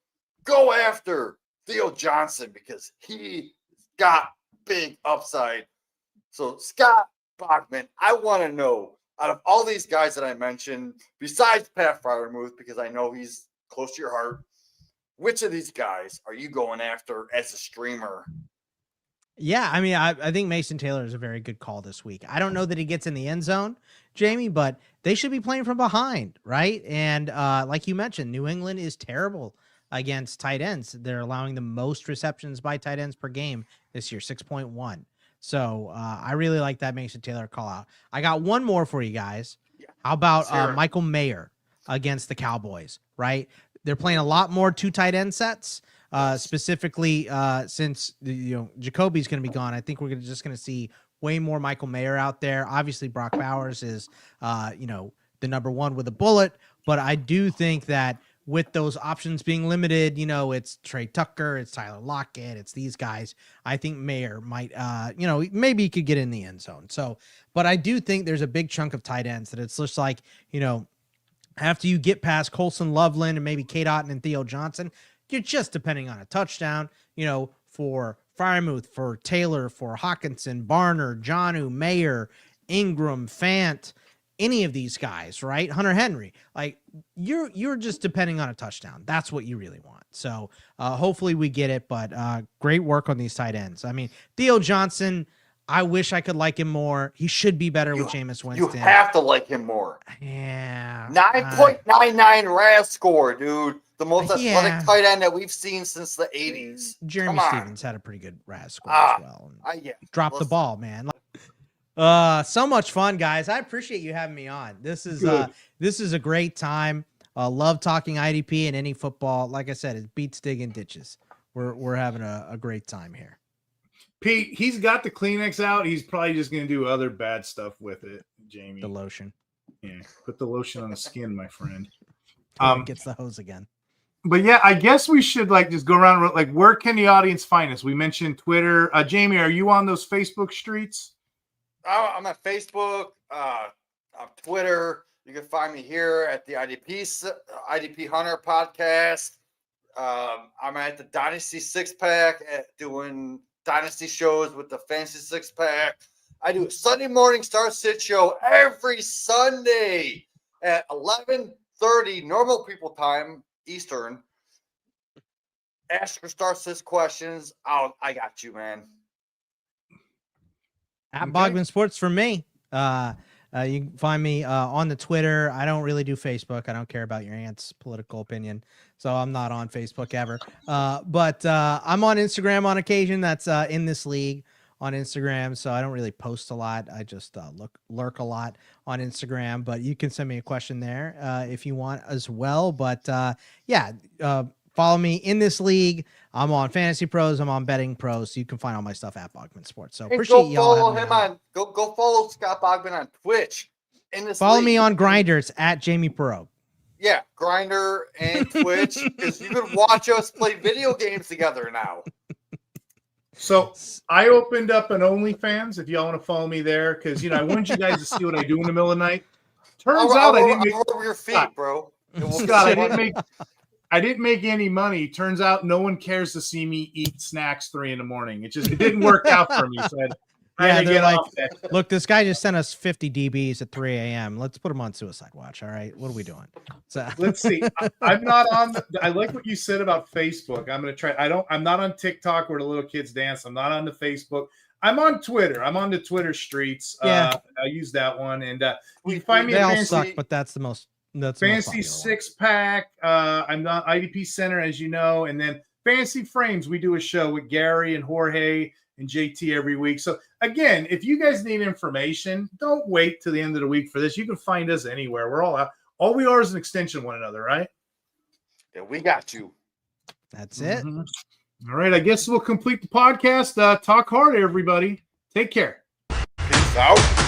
Go after Theo Johnson because he got big upside. So Scott Bogman, I want to know, out of all these guys that I mentioned, besides Pat Freiermuth, because I know he's close to your heart, which of these guys are you going after as a streamer? Yeah, I mean, I think Mason Taylor is a very good call this week. I don't know that he gets in the end zone, Jamie, but they should be playing from behind, right? And like you mentioned, New England is terrible against tight ends. They're allowing the most receptions by tight ends per game this year, 6.1. So I really like that Mason Taylor call out. I got one more for you guys. Yeah. How about Michael Mayer against the Cowboys, right? They're playing a lot more 2 tight end sets, specifically since Jacoby's going to be gone. I think we're just going to see way more Michael Mayer out there. Obviously, Brock Bowers is the number 1 with a bullet, but I do think that with those options being limited, it's Trey Tucker, it's Tyler Lockett, it's these guys. I think Mayer might, maybe he could get in the end zone. So, but I do think there's a big chunk of tight ends that it's just like, after you get past Colson Loveland and maybe Kate Otten and Theo Johnson, you're just depending on a touchdown, for Freiermuth, for Taylor, for Hawkinson, Barner, Jonnu, Mayer, Ingram, Fant, any of these guys, right? Hunter Henry, like you're just depending on a touchdown. That's what you really want. So hopefully we get it, but great work on these tight ends. I mean, Theo Johnson, I wish I could like him more. He should be better with Jameis Winston. You have to like him more. Yeah. 9.99 RAS score, dude. The most athletic tight end that we've seen since the 80s. Jeremy Stevens had a pretty good RAS score as well. Dropped the ball, man. So much fun, guys. I appreciate you having me on. This is a great time. Love talking IDP and any football. Like I said, it beats digging ditches. We're having a great time here. Pete, he's got the Kleenex out. He's probably just going to do other bad stuff with it, Jamie. The lotion. Yeah, put the lotion on the skin, my friend. Gets the hose again. But yeah, I guess we should just go around. Where can the audience find us? We mentioned Twitter. Jamie, are you on those Facebook streets? I'm at Facebook, on Twitter. You can find me here at the IDP Hunter podcast. I'm at the Dynasty Six Pack doing Dynasty shows with the Fantasy Six Pack. I do a Sunday morning Start Sit show every Sunday at 11:30 normal people time Eastern. Ask your Start Sit questions. I got you, man. At Bogman Sports for me. You can find me on the Twitter. I don't really do Facebook. I don't care about your aunt's political opinion, so I'm not on Facebook ever. But I'm on Instagram on occasion. That's in this league on Instagram, so I don't really post a lot. I just lurk a lot on Instagram. But you can send me a question there if you want as well. But follow me in this league. I'm on FantasyPros. I'm on Betting Pros. So you can find all my stuff at Bogman Sports. So appreciate y'all. Follow him on. Go follow Scott Bogman on Twitch. Follow me on Grindr. It's at Jamie Perot. Yeah, Grindr and Twitch, because you can watch us play video games together now. So I opened up an OnlyFans if y'all want to follow me there, because I wanted you guys to see what I do in the middle of the night. Turns out I didn't make your feet, bro. Scott, I didn't make any money. Turns out no one cares to see me eat snacks 3 a.m. It didn't work out for me. So I had to get off that. Look, this guy just sent us 50 DBs at 3 a.m. Let's put him on suicide watch. All right, what are we doing? So let's see. I'm not on. I like what you said about Facebook. I'm gonna try. I'm not on TikTok where the little kids dance. I'm not on the Facebook. I'm on Twitter. I'm on the Twitter streets. Yeah. I use that one, and you can find me. They at all Fantasy, suck, but that's the most. That's Fantasy Six Pack. I'm not IDP Center, as you know, and then Fantasy Frames. We do a show with Gary and Jorge and JT every week. So again, if you guys need information, don't wait till the end of the week for this. You can find us anywhere. We're all out. All we are is an extension of one another, right? Yeah, we got you. That's it. All right. I guess we'll complete the podcast. Talk hard, everybody. Take care. Peace out.